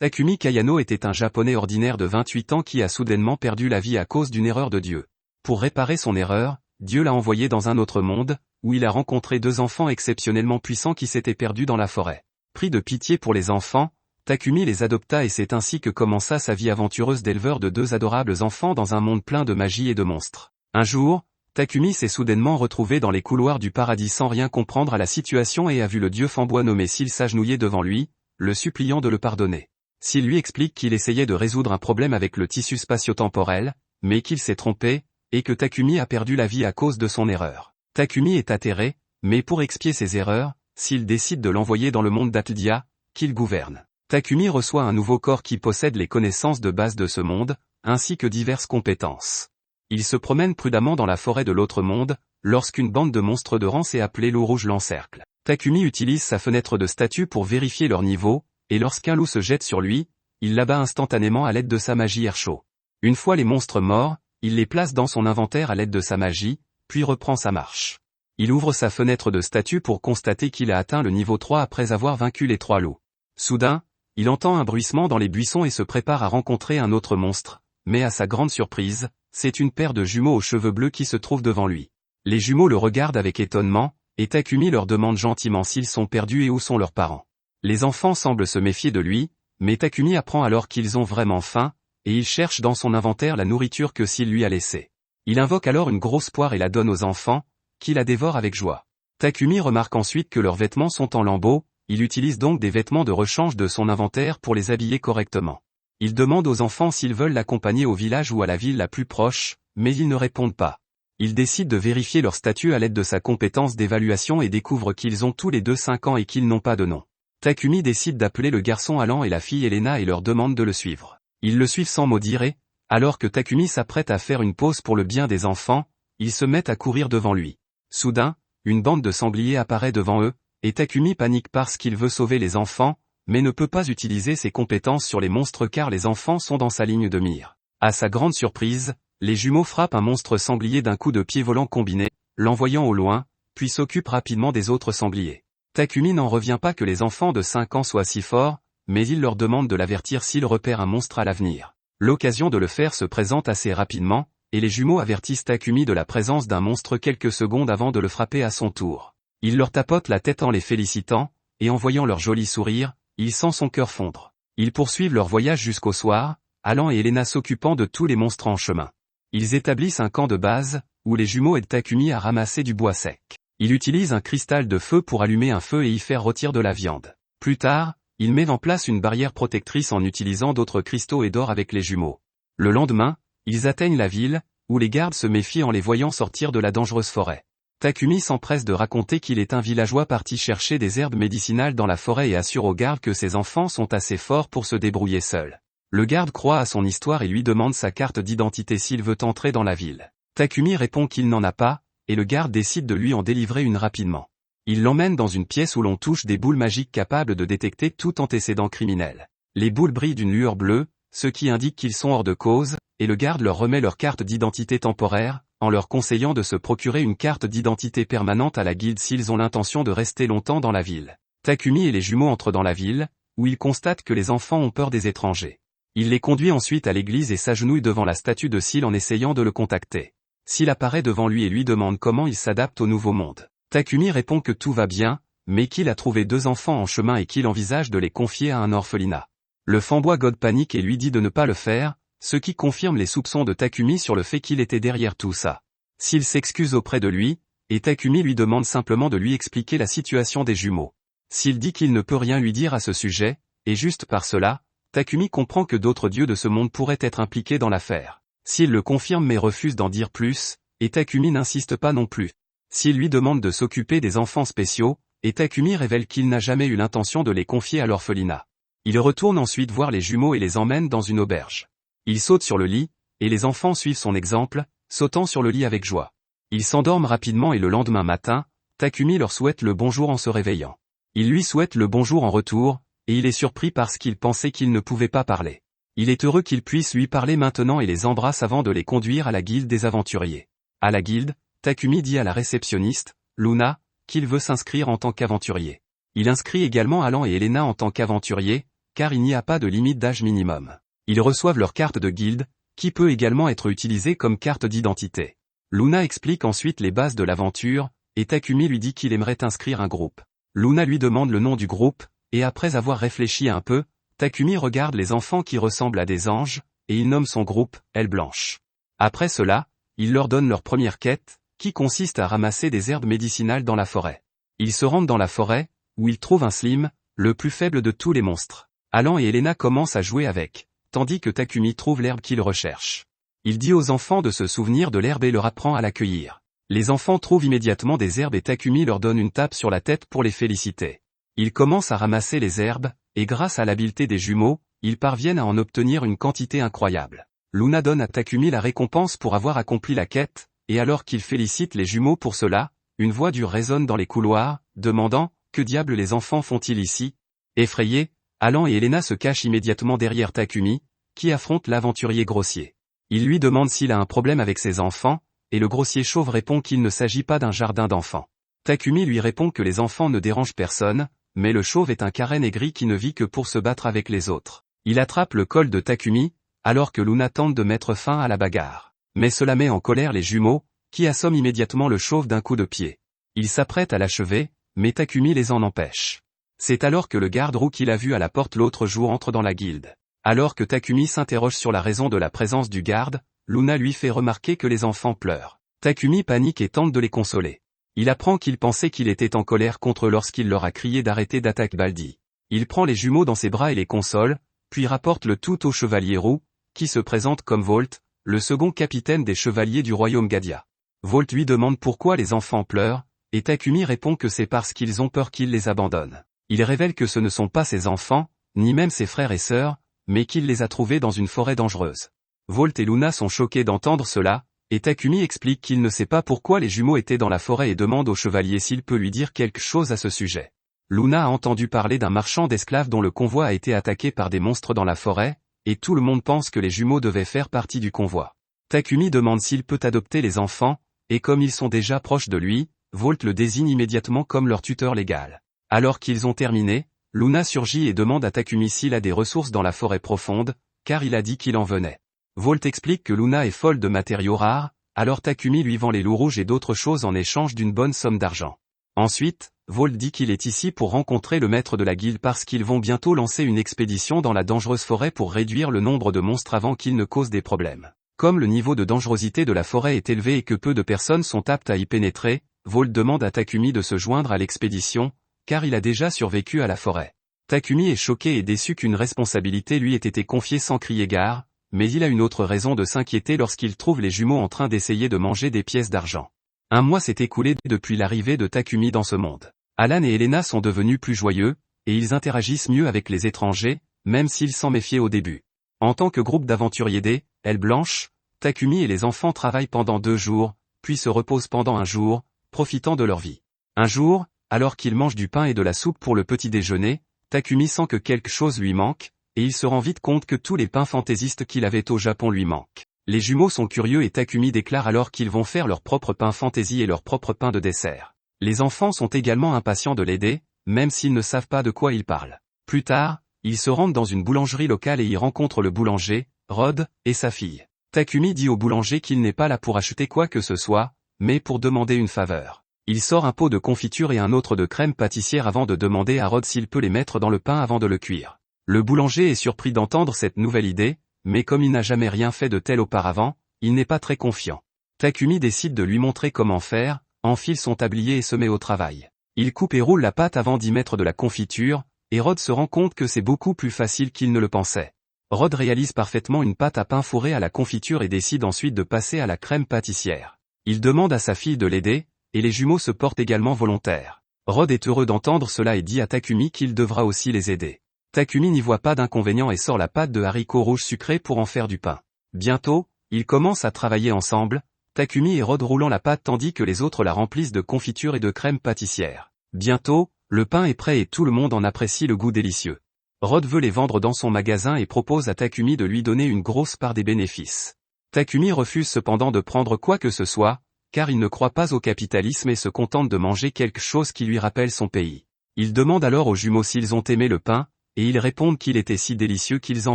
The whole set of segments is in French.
Takumi Kayano était un Japonais ordinaire de 28 ans qui a soudainement perdu la vie à cause d'une erreur de Dieu. Pour réparer son erreur, Dieu l'a envoyé dans un autre monde, où il a rencontré 2 enfants exceptionnellement puissants qui s'étaient perdus dans la forêt. Pris de pitié pour les enfants, Takumi les adopta et c'est ainsi que commença sa vie aventureuse d'éleveur de 2 adorables enfants dans un monde plein de magie et de monstres. Un jour, Takumi s'est soudainement retrouvé dans les couloirs du paradis sans rien comprendre à la situation et a vu le dieu Fanbois nommé Sil s'agenouiller devant lui, le suppliant de le pardonner. Sil lui explique qu'il essayait de résoudre un problème avec le tissu spatio-temporel, mais qu'il s'est trompé, et que Takumi a perdu la vie à cause de son erreur. Takumi est atterré, mais pour expier ses erreurs, Sil décide de l'envoyer dans le monde d'Atldia, qu'il gouverne. Takumi reçoit un nouveau corps qui possède les connaissances de base de ce monde, ainsi que diverses compétences. Il se promène prudemment dans la forêt de l'autre monde, lorsqu'une bande de monstres de rance et appelée loup rouge l'encercle. Takumi utilise sa fenêtre de statue pour vérifier leur niveau, et lorsqu'un loup se jette sur lui, il l'abat instantanément à l'aide de sa magie air chaud. Une fois les monstres morts, il les place dans son inventaire à l'aide de sa magie, puis reprend sa marche. Il ouvre sa fenêtre de statue pour constater qu'il a atteint le niveau 3 après avoir vaincu les 3 loups. Soudain, il entend un bruissement dans les buissons et se prépare à rencontrer un autre monstre, mais à sa grande surprise, c'est une paire de jumeaux aux cheveux bleus qui se trouve devant lui. Les jumeaux le regardent avec étonnement, et Takumi leur demande gentiment s'ils sont perdus et où sont leurs parents. Les enfants semblent se méfier de lui, mais Takumi apprend alors qu'ils ont vraiment faim, et il cherche dans son inventaire la nourriture que Sil lui a laissée. Il invoque alors une grosse poire et la donne aux enfants, qui la dévorent avec joie. Takumi remarque ensuite que leurs vêtements sont en lambeaux, il utilise donc des vêtements de rechange de son inventaire pour les habiller correctement. Il demande aux enfants s'ils veulent l'accompagner au village ou à la ville la plus proche, mais ils ne répondent pas. Il décide de vérifier leur statut à l'aide de sa compétence d'évaluation et découvre qu'ils ont tous les deux 5 ans et qu'ils n'ont pas de nom. Takumi décide d'appeler le garçon Alan et la fille Elena et leur demande de le suivre. Ils le suivent sans mot dire et, alors que Takumi s'apprête à faire une pause pour le bien des enfants, ils se mettent à courir devant lui. Soudain, une bande de sangliers apparaît devant eux, et Takumi panique parce qu'il veut sauver les enfants, mais ne peut pas utiliser ses compétences sur les monstres car les enfants sont dans sa ligne de mire. À sa grande surprise, les jumeaux frappent un monstre sanglier d'un coup de pied volant combiné, l'envoyant au loin, puis s'occupent rapidement des autres sangliers. Takumi n'en revient pas que les enfants de 5 ans soient si forts, mais il leur demande de l'avertir s'ils repèrent un monstre à l'avenir. L'occasion de le faire se présente assez rapidement, et les jumeaux avertissent Takumi de la présence d'un monstre quelques secondes avant de le frapper à son tour. Il leur tapote la tête en les félicitant, et en voyant leur joli sourire, il sent son cœur fondre. Ils poursuivent leur voyage jusqu'au soir, Alan et Elena s'occupant de tous les monstres en chemin. Ils établissent un camp de base, où les jumeaux aident Takumi à ramasser du bois sec. Il utilise un cristal de feu pour allumer un feu et y faire rôtir de la viande. Plus tard, il met en place une barrière protectrice en utilisant d'autres cristaux et d'or avec les jumeaux. Le lendemain, ils atteignent la ville, où les gardes se méfient en les voyant sortir de la dangereuse forêt. Takumi s'empresse de raconter qu'il est un villageois parti chercher des herbes médicinales dans la forêt et assure aux gardes que ses enfants sont assez forts pour se débrouiller seuls. Le garde croit à son histoire et lui demande sa carte d'identité s'il veut entrer dans la ville. Takumi répond qu'il n'en a pas, et le garde décide de lui en délivrer une rapidement. Il l'emmène dans une pièce où l'on touche des boules magiques capables de détecter tout antécédent criminel. Les boules brillent d'une lueur bleue, ce qui indique qu'ils sont hors de cause, et le garde leur remet leur carte d'identité temporaire, en leur conseillant de se procurer une carte d'identité permanente à la guilde s'ils ont l'intention de rester longtemps dans la ville. Takumi et les jumeaux entrent dans la ville, où ils constatent que les enfants ont peur des étrangers. Il les conduit ensuite à l'église et s'agenouille devant la statue de Sil en essayant de le contacter. Sil apparaît devant lui et lui demande comment il s'adapte au nouveau monde. Takumi répond que tout va bien, mais qu'il a trouvé 2 enfants en chemin et qu'il envisage de les confier à un orphelinat. Le Fanbois God panique et lui dit de ne pas le faire, ce qui confirme les soupçons de Takumi sur le fait qu'il était derrière tout ça. Sil s'excuse auprès de lui, et Takumi lui demande simplement de lui expliquer la situation des jumeaux. Sil dit qu'il ne peut rien lui dire à ce sujet, et juste par cela, Takumi comprend que d'autres dieux de ce monde pourraient être impliqués dans l'affaire. Sil le confirme mais refuse d'en dire plus, et Takumi n'insiste pas non plus. Sil lui demande de s'occuper des enfants spéciaux, et Takumi révèle qu'il n'a jamais eu l'intention de les confier à l'orphelinat. Il retourne ensuite voir les jumeaux et les emmène dans une auberge. Il saute sur le lit, et les enfants suivent son exemple, sautant sur le lit avec joie. Ils s'endorment rapidement et le lendemain matin, Takumi leur souhaite le bonjour en se réveillant. Il lui souhaite le bonjour en retour, et il est surpris parce qu'il pensait qu'il ne pouvait pas parler. Il est heureux qu'il puisse lui parler maintenant et les embrasse avant de les conduire à la guilde des aventuriers. À la guilde, Takumi dit à la réceptionniste, Luna, qu'il veut s'inscrire en tant qu'aventurier. Il inscrit également Alan et Elena en tant qu'aventuriers, car il n'y a pas de limite d'âge minimum. Ils reçoivent leur carte de guilde, qui peut également être utilisée comme carte d'identité. Luna explique ensuite les bases de l'aventure, et Takumi lui dit qu'il aimerait inscrire un groupe. Luna lui demande le nom du groupe, et après avoir réfléchi un peu, Takumi regarde les enfants qui ressemblent à des anges, et il nomme son groupe, Aile Blanche. Après cela, il leur donne leur première quête, qui consiste à ramasser des herbes médicinales dans la forêt. Ils se rendent dans la forêt, où ils trouvent un Slim, le plus faible de tous les monstres. Alan et Elena commencent à jouer avec, tandis que Takumi trouve l'herbe qu'il recherche. Il dit aux enfants de se souvenir de l'herbe et leur apprend à l'accueillir. Les enfants trouvent immédiatement des herbes et Takumi leur donne une tape sur la tête pour les féliciter. Ils commencent à ramasser les herbes, et grâce à l'habileté des jumeaux, ils parviennent à en obtenir une quantité incroyable. Luna donne à Takumi la récompense pour avoir accompli la quête, et alors qu'il félicite les jumeaux pour cela, une voix dure résonne dans les couloirs, demandant « Que diable les enfants font-ils ici ?» Effrayés, Alan et Elena se cachent immédiatement derrière Takumi, qui affronte l'aventurier grossier. Il lui demande s'il a un problème avec ses enfants, et le grossier chauve répond qu'il ne s'agit pas d'un jardin d'enfants. Takumi lui répond que les enfants ne dérangent personne, mais le chauve est un karen aigri qui ne vit que pour se battre avec les autres. Il attrape le col de Takumi, alors que Luna tente de mettre fin à la bagarre. Mais cela met en colère les jumeaux, qui assomment immédiatement le chauve d'un coup de pied. Ils s'apprêtent à l'achever, mais Takumi les en empêche. C'est alors que le garde-roue qu'il a vu à la porte l'autre jour entre dans la guilde. Alors que Takumi s'interroge sur la raison de la présence du garde, Luna lui fait remarquer que les enfants pleurent. Takumi panique et tente de les consoler. Il apprend qu'il pensait qu'il était en colère contre eux lorsqu'il leur a crié d'arrêter d'attaquer Baldi. Il prend les jumeaux dans ses bras et les console, puis rapporte le tout au chevalier roux, qui se présente comme Volt, le second capitaine des chevaliers du royaume Gadia. Volt lui demande pourquoi les enfants pleurent, et Takumi répond que c'est parce qu'ils ont peur qu'il les abandonne. Il révèle que ce ne sont pas ses enfants, ni même ses frères et sœurs, mais qu'il les a trouvés dans une forêt dangereuse. Volt et Luna sont choqués d'entendre cela, et Takumi explique qu'il ne sait pas pourquoi les jumeaux étaient dans la forêt et demande au chevalier s'il peut lui dire quelque chose à ce sujet. Luna a entendu parler d'un marchand d'esclaves dont le convoi a été attaqué par des monstres dans la forêt, et tout le monde pense que les jumeaux devaient faire partie du convoi. Takumi demande s'il peut adopter les enfants, et comme ils sont déjà proches de lui, Volt le désigne immédiatement comme leur tuteur légal. Alors qu'ils ont terminé, Luna surgit et demande à Takumi s'il a des ressources dans la forêt profonde, car il a dit qu'il en venait. Volt explique que Luna est folle de matériaux rares, alors Takumi lui vend les loups rouges et d'autres choses en échange d'une bonne somme d'argent. Ensuite, Volt dit qu'il est ici pour rencontrer le maître de la guilde parce qu'ils vont bientôt lancer une expédition dans la dangereuse forêt pour réduire le nombre de monstres avant qu'ils ne causent des problèmes. Comme le niveau de dangerosité de la forêt est élevé et que peu de personnes sont aptes à y pénétrer, Volt demande à Takumi de se joindre à l'expédition, car il a déjà survécu à la forêt. Takumi est choqué et déçu qu'une responsabilité lui ait été confiée sans crier gare, mais il a une autre raison de s'inquiéter lorsqu'il trouve les jumeaux en train d'essayer de manger des pièces d'argent. Un mois s'est écoulé depuis l'arrivée de Takumi dans ce monde. Alan et Elena sont devenus plus joyeux, et ils interagissent mieux avec les étrangers, même s'ils s'en méfiaient au début. En tant que groupe d'aventuriers des Aile Blanche, Takumi et les enfants travaillent pendant 2 jours, puis se reposent pendant un jour, profitant de leur vie. Un jour, alors qu'ils mangent du pain et de la soupe pour le petit déjeuner, Takumi sent que quelque chose lui manque, et il se rend vite compte que tous les pains fantaisistes qu'il avait au Japon lui manquent. Les jumeaux sont curieux et Takumi déclare alors qu'ils vont faire leur propre pain fantaisie et leur propre pain de dessert. Les enfants sont également impatients de l'aider, même s'ils ne savent pas de quoi ils parlent. Plus tard, ils se rendent dans une boulangerie locale et y rencontrent le boulanger, Rod, et sa fille. Takumi dit au boulanger qu'il n'est pas là pour acheter quoi que ce soit, mais pour demander une faveur. Il sort un pot de confiture et un autre de crème pâtissière avant de demander à Rod s'il peut les mettre dans le pain avant de le cuire. Le boulanger est surpris d'entendre cette nouvelle idée, mais comme il n'a jamais rien fait de tel auparavant, il n'est pas très confiant. Takumi décide de lui montrer comment faire, enfile son tablier et se met au travail. Il coupe et roule la pâte avant d'y mettre de la confiture, et Rod se rend compte que c'est beaucoup plus facile qu'il ne le pensait. Rod réalise parfaitement une pâte à pain fourrée à la confiture et décide ensuite de passer à la crème pâtissière. Il demande à sa fille de l'aider, et les jumeaux se portent également volontaires. Rod est heureux d'entendre cela et dit à Takumi qu'il devra aussi les aider. Takumi n'y voit pas d'inconvénient et sort la pâte de haricots rouges sucrés pour en faire du pain. Bientôt, ils commencent à travailler ensemble, Takumi et Rod roulant la pâte tandis que les autres la remplissent de confiture et de crème pâtissière. Bientôt, le pain est prêt et tout le monde en apprécie le goût délicieux. Rod veut les vendre dans son magasin et propose à Takumi de lui donner une grosse part des bénéfices. Takumi refuse cependant de prendre quoi que ce soit, car il ne croit pas au capitalisme et se contente de manger quelque chose qui lui rappelle son pays. Il demande alors aux jumeaux s'ils ont aimé le pain, et ils répondent qu'il était si délicieux qu'ils en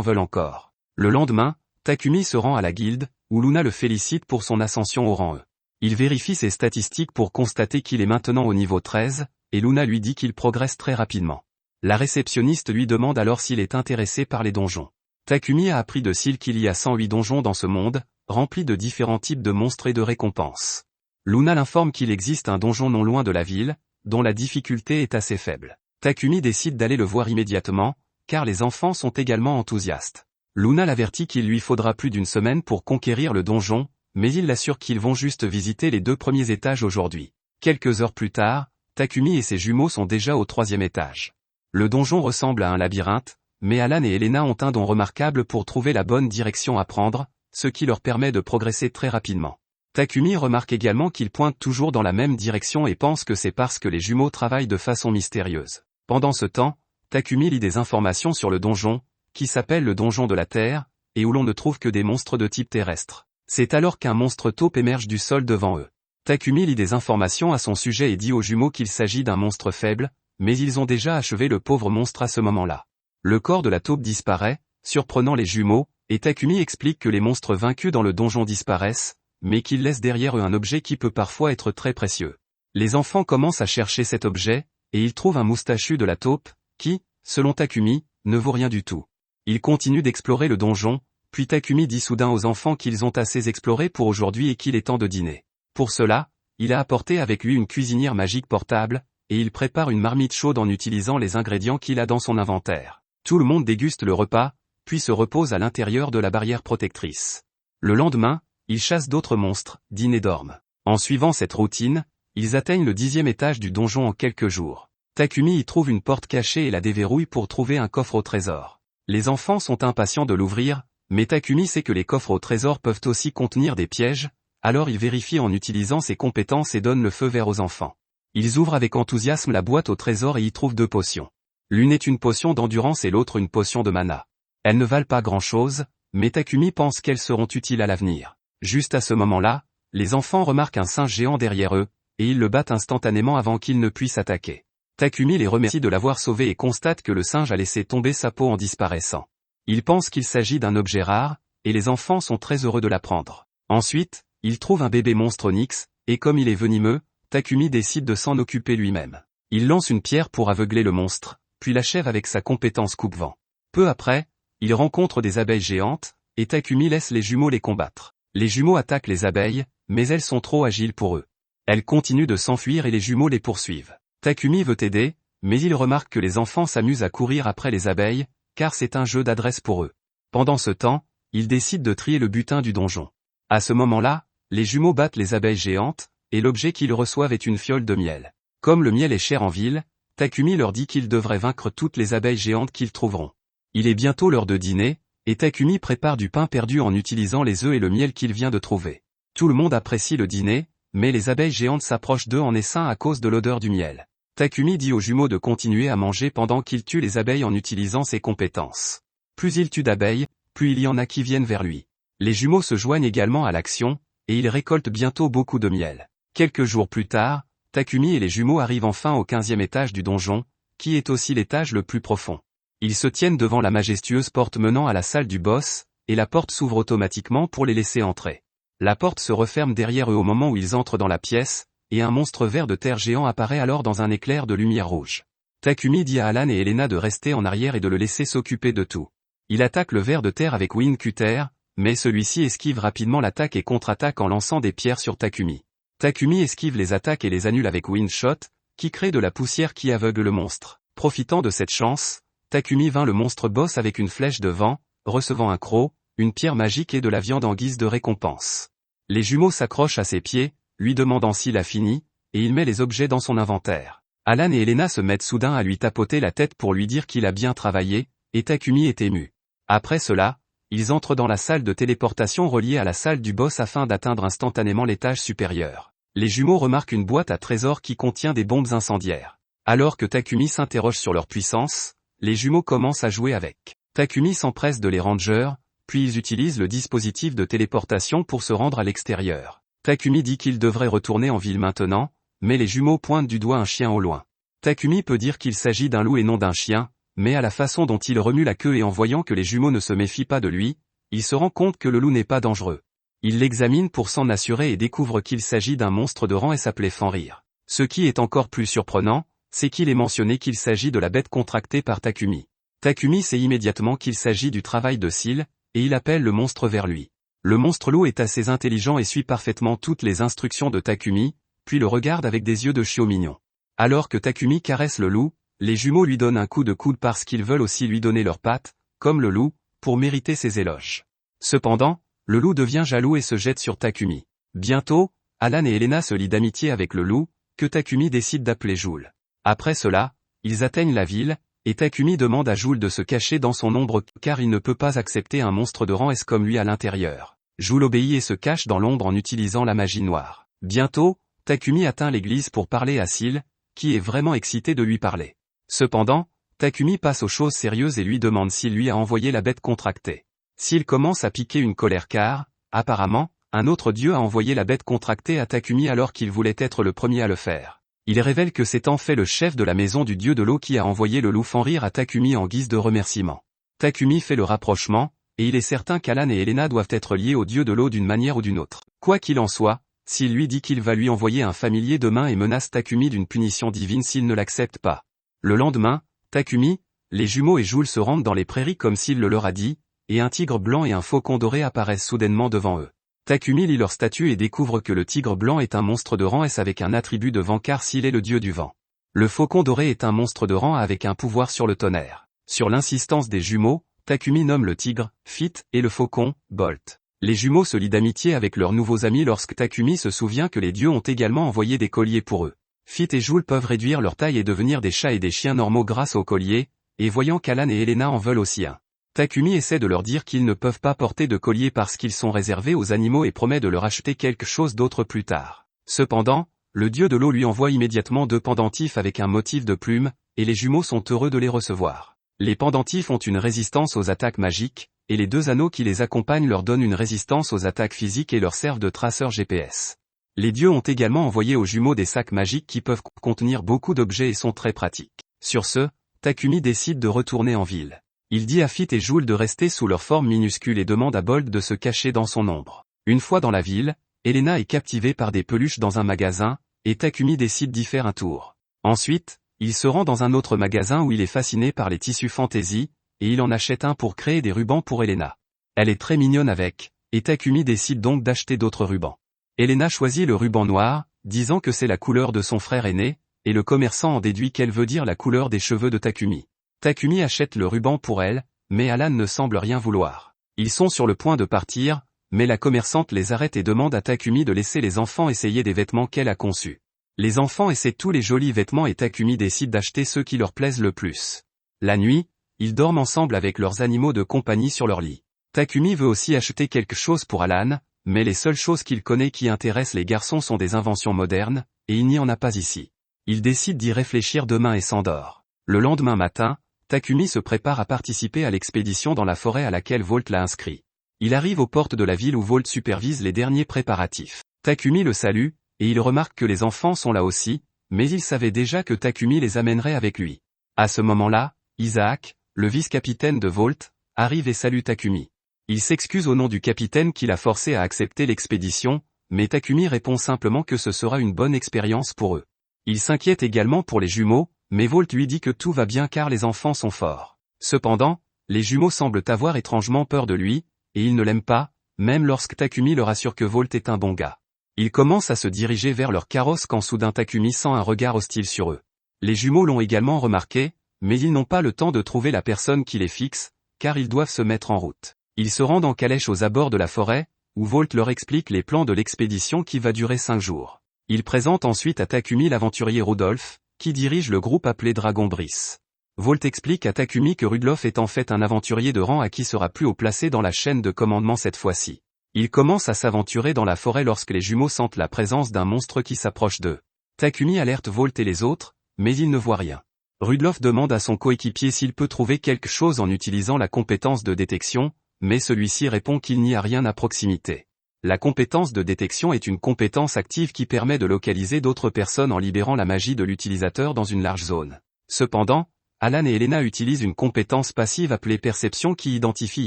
veulent encore. Le lendemain, Takumi se rend à la guilde, où Luna le félicite pour son ascension au rang E. Il vérifie ses statistiques pour constater qu'il est maintenant au niveau 13, et Luna lui dit qu'il progresse très rapidement. La réceptionniste lui demande alors s'il est intéressé par les donjons. Takumi a appris de Seal qu'il y a 108 donjons dans ce monde, remplis de différents types de monstres et de récompenses. Luna l'informe qu'il existe un donjon non loin de la ville, dont la difficulté est assez faible. Takumi décide d'aller le voir immédiatement, car les enfants sont également enthousiastes. Luna l'avertit qu'il lui faudra plus d'une semaine pour conquérir le donjon, mais il l'assure qu'ils vont juste visiter les 2 premiers étages aujourd'hui. Quelques heures plus tard, Takumi et ses jumeaux sont déjà au 3e étage. Le donjon ressemble à un labyrinthe, mais Alan et Elena ont un don remarquable pour trouver la bonne direction à prendre, ce qui leur permet de progresser très rapidement. Takumi remarque également qu'ils pointent toujours dans la même direction et pense que c'est parce que les jumeaux travaillent de façon mystérieuse. Pendant ce temps, Takumi lit des informations sur le donjon, qui s'appelle le donjon de la Terre, et où l'on ne trouve que des monstres de type terrestre. C'est alors qu'un monstre taupe émerge du sol devant eux. Takumi lit des informations à son sujet et dit aux jumeaux qu'il s'agit d'un monstre faible, mais ils ont déjà achevé le pauvre monstre à ce moment-là. Le corps de la taupe disparaît, surprenant les jumeaux, et Takumi explique que les monstres vaincus dans le donjon disparaissent, mais qu'ils laissent derrière eux un objet qui peut parfois être très précieux. Les enfants commencent à chercher cet objet, et ils trouvent un moustachu de la taupe, qui, selon Takumi, ne vaut rien du tout. Ils continuent d'explorer le donjon, puis Takumi dit soudain aux enfants qu'ils ont assez exploré pour aujourd'hui et qu'il est temps de dîner. Pour cela, il a apporté avec lui une cuisinière magique portable, et il prépare une marmite chaude en utilisant les ingrédients qu'il a dans son inventaire. Tout le monde déguste le repas, puis se repose à l'intérieur de la barrière protectrice. Le lendemain, ils chassent d'autres monstres, dînent et dorment. En suivant cette routine, ils atteignent le 10e étage du donjon en quelques jours. Takumi y trouve une porte cachée et la déverrouille pour trouver un coffre au trésor. Les enfants sont impatients de l'ouvrir, mais Takumi sait que les coffres au trésor peuvent aussi contenir des pièges, alors il vérifie en utilisant ses compétences et donne le feu vert aux enfants. Ils ouvrent avec enthousiasme la boîte au trésor et y trouvent 2 potions. L'une est une potion d'endurance et l'autre une potion de mana. Elles ne valent pas grand-chose, mais Takumi pense qu'elles seront utiles à l'avenir. Juste à ce moment-là, les enfants remarquent un singe géant derrière eux, et ils le battent instantanément avant qu'il ne puisse attaquer. Takumi les remercie de l'avoir sauvé et constate que le singe a laissé tomber sa peau en disparaissant. Il pense qu'il s'agit d'un objet rare, et les enfants sont très heureux de l'apprendre. Ensuite, il trouve un bébé monstre Onyx, et comme il est venimeux, Takumi décide de s'en occuper lui-même. Il lance une pierre pour aveugler le monstre, puis l'achève avec sa compétence coupe-vent. Peu après, il rencontre des abeilles géantes, et Takumi laisse les jumeaux les combattre. Les jumeaux attaquent les abeilles, mais elles sont trop agiles pour eux. Elles continuent de s'enfuir et les jumeaux les poursuivent. Takumi veut aider, mais il remarque que les enfants s'amusent à courir après les abeilles, car c'est un jeu d'adresse pour eux. Pendant ce temps, il décide de trier le butin du donjon. À ce moment-là, les jumeaux battent les abeilles géantes, et l'objet qu'ils reçoivent est une fiole de miel. Comme le miel est cher en ville, Takumi leur dit qu'ils devraient vaincre toutes les abeilles géantes qu'ils trouveront. Il est bientôt l'heure de dîner, et Takumi prépare du pain perdu en utilisant les œufs et le miel qu'il vient de trouver. Tout le monde apprécie le dîner, mais les abeilles géantes s'approchent d'eux en essaim à cause de l'odeur du miel. Takumi dit aux jumeaux de continuer à manger pendant qu'il tue les abeilles en utilisant ses compétences. Plus il tue d'abeilles, plus il y en a qui viennent vers lui. Les jumeaux se joignent également à l'action, et ils récoltent bientôt beaucoup de miel. Quelques jours plus tard, Takumi et les jumeaux arrivent enfin au 15e étage du donjon, qui est aussi l'étage le plus profond. Ils se tiennent devant la majestueuse porte menant à la salle du boss, et la porte s'ouvre automatiquement pour les laisser entrer. La porte se referme derrière eux au moment où ils entrent dans la pièce, et un monstre vert de terre géant apparaît alors dans un éclair de lumière rouge. Takumi dit à Alan et Elena de rester en arrière et de le laisser s'occuper de tout. Il attaque le ver de terre avec Wind Cutter, mais celui-ci esquive rapidement l'attaque et contre-attaque en lançant des pierres sur Takumi. Takumi esquive les attaques et les annule avec Wind Shot, qui crée de la poussière qui aveugle le monstre. Profitant de cette chance, Takumi vainc le monstre boss avec une flèche de vent, recevant un croc, une pierre magique et de la viande en guise de récompense. Les jumeaux s'accrochent à ses pieds, lui demandant s'il a fini, et il met les objets dans son inventaire. Alan et Elena se mettent soudain à lui tapoter la tête pour lui dire qu'il a bien travaillé, et Takumi est ému. Après cela, ils entrent dans la salle de téléportation reliée à la salle du boss afin d'atteindre instantanément l'étage supérieur. Les jumeaux remarquent une boîte à trésors qui contient des bombes incendiaires. Alors que Takumi s'interroge sur leur puissance, les jumeaux commencent à jouer avec. Takumi s'empresse de les rangers, puis ils utilisent le dispositif de téléportation pour se rendre à l'extérieur. Takumi dit qu'il devrait retourner en ville maintenant, mais les jumeaux pointent du doigt un chien au loin. Takumi peut dire qu'il s'agit d'un loup et non d'un chien, mais à la façon dont il remue la queue et en voyant que les jumeaux ne se méfient pas de lui, il se rend compte que le loup n'est pas dangereux. Il l'examine pour s'en assurer et découvre qu'il s'agit d'un monstre de rang S appelé Fenrir. Ce qui est encore plus surprenant, c'est qu'il est mentionné qu'il s'agit de la bête contractée par Takumi. Takumi sait immédiatement qu'il s'agit du travail de Seal, et il appelle le monstre vers lui. Le monstre loup est assez intelligent et suit parfaitement toutes les instructions de Takumi, puis le regarde avec des yeux de chiot mignon. Alors que Takumi caresse le loup, les jumeaux lui donnent un coup de coude parce qu'ils veulent aussi lui donner leurs pattes, comme le loup, pour mériter ses éloges. Cependant, le loup devient jaloux et se jette sur Takumi. Bientôt, Alan et Elena se lient d'amitié avec le loup, que Takumi décide d'appeler Joule. Après cela, ils atteignent la ville, et Takumi demande à Joule de se cacher dans son ombre car il ne peut pas accepter un monstre de rang S comme lui à l'intérieur. Joule obéit et se cache dans l'ombre en utilisant la magie noire. Bientôt, Takumi atteint l'église pour parler à Seal, qui est vraiment excité de lui parler. Cependant, Takumi passe aux choses sérieuses et lui demande s'il lui a envoyé la bête contractée. Seal commence à piquer une colère car, apparemment, un autre dieu a envoyé la bête contractée à Takumi alors qu'il voulait être le premier à le faire. Il révèle que c'est en fait le chef de la maison du dieu de l'eau qui a envoyé le loup Fenrir à Takumi en guise de remerciement. Takumi fait le rapprochement, et il est certain qu'Alan et Elena doivent être liés au dieu de l'eau d'une manière ou d'une autre. Quoi qu'il en soit, Seal lui dit qu'il va lui envoyer un familier demain et menace Takumi d'une punition divine s'il ne l'accepte pas. Le lendemain, Takumi, les jumeaux et Joule se rendent dans les prairies comme Seal le leur a dit, et un tigre blanc et un faucon doré apparaissent soudainement devant eux. Takumi lit leur statut et découvre que le tigre blanc est un monstre de rang S avec un attribut de vent car Seal est le dieu du vent. Le faucon doré est un monstre de rang A avec un pouvoir sur le tonnerre. Sur l'insistance des jumeaux, Takumi nomme le tigre, Fit, et le faucon, Bolt. Les jumeaux se lient d'amitié avec leurs nouveaux amis lorsque Takumi se souvient que les dieux ont également envoyé des colliers pour eux. Fit et Joule peuvent réduire leur taille et devenir des chats et des chiens normaux grâce aux colliers, et voyant qu'Alan et Elena en veulent aussi un. Takumi essaie de leur dire qu'ils ne peuvent pas porter de collier parce qu'ils sont réservés aux animaux et promet de leur acheter quelque chose d'autre plus tard. Cependant, le dieu de l'eau lui envoie immédiatement 2 pendentifs avec un motif de plume, et les jumeaux sont heureux de les recevoir. Les pendentifs ont une résistance aux attaques magiques, et les 2 anneaux qui les accompagnent leur donnent une résistance aux attaques physiques et leur servent de traceur GPS. Les dieux ont également envoyé aux jumeaux des sacs magiques qui peuvent contenir beaucoup d'objets et sont très pratiques. Sur ce, Takumi décide de retourner en ville. Il dit à Fit et Joule de rester sous leur forme minuscule et demande à Bolt de se cacher dans son ombre. Une fois dans la ville, Elena est captivée par des peluches dans un magasin, et Takumi décide d'y faire un tour. Ensuite, il se rend dans un autre magasin où il est fasciné par les tissus fantaisie, et il en achète un pour créer des rubans pour Elena. Elle est très mignonne avec, et Takumi décide donc d'acheter d'autres rubans. Elena choisit le ruban noir, disant que c'est la couleur de son frère aîné, et le commerçant en déduit qu'elle veut dire la couleur des cheveux de Takumi. Takumi achète le ruban pour elle, mais Alan ne semble rien vouloir. Ils sont sur le point de partir, mais la commerçante les arrête et demande à Takumi de laisser les enfants essayer des vêtements qu'elle a conçus. Les enfants essaient tous les jolis vêtements et Takumi décide d'acheter ceux qui leur plaisent le plus. La nuit, ils dorment ensemble avec leurs animaux de compagnie sur leur lit. Takumi veut aussi acheter quelque chose pour Alan, mais les seules choses qu'il connaît qui intéressent les garçons sont des inventions modernes, et il n'y en a pas ici. Il décide d'y réfléchir demain et s'endort. Le lendemain matin, Takumi se prépare à participer à l'expédition dans la forêt à laquelle Volt l'a inscrit. Il arrive aux portes de la ville où Volt supervise les derniers préparatifs. Takumi le salue, et il remarque que les enfants sont là aussi, mais il savait déjà que Takumi les amènerait avec lui. À ce moment-là, Isaac, le vice-capitaine de Volt, arrive et salue Takumi. Il s'excuse au nom du capitaine qui l'a forcé à accepter l'expédition, mais Takumi répond simplement que ce sera une bonne expérience pour eux. Il s'inquiète également pour les jumeaux, mais Volt lui dit que tout va bien car les enfants sont forts. Cependant, les jumeaux semblent avoir étrangement peur de lui, et ils ne l'aiment pas, même lorsque Takumi leur assure que Volt est un bon gars. Ils commencent à se diriger vers leur carrosse quand soudain Takumi sent un regard hostile sur eux. Les jumeaux l'ont également remarqué, mais ils n'ont pas le temps de trouver la personne qui les fixe, car ils doivent se mettre en route. Ils se rendent en calèche aux abords de la forêt, où Volt leur explique les plans de l'expédition qui va durer 5 jours. Il présente ensuite à Takumi l'aventurier Rudolf, qui dirige le groupe appelé Dragon Brice. Volt explique à Takumi que Rudolf est en fait un aventurier de rang à qui sera plus haut placé dans la chaîne de commandement cette fois-ci. Il commence à s'aventurer dans la forêt lorsque les jumeaux sentent la présence d'un monstre qui s'approche d'eux. Takumi alerte Volt et les autres, mais il ne voit rien. Rudolf demande à son coéquipier s'il peut trouver quelque chose en utilisant la compétence de détection, mais celui-ci répond qu'il n'y a rien à proximité. La compétence de détection est une compétence active qui permet de localiser d'autres personnes en libérant la magie de l'utilisateur dans une large zone. Cependant, Alan et Elena utilisent une compétence passive appelée perception qui identifie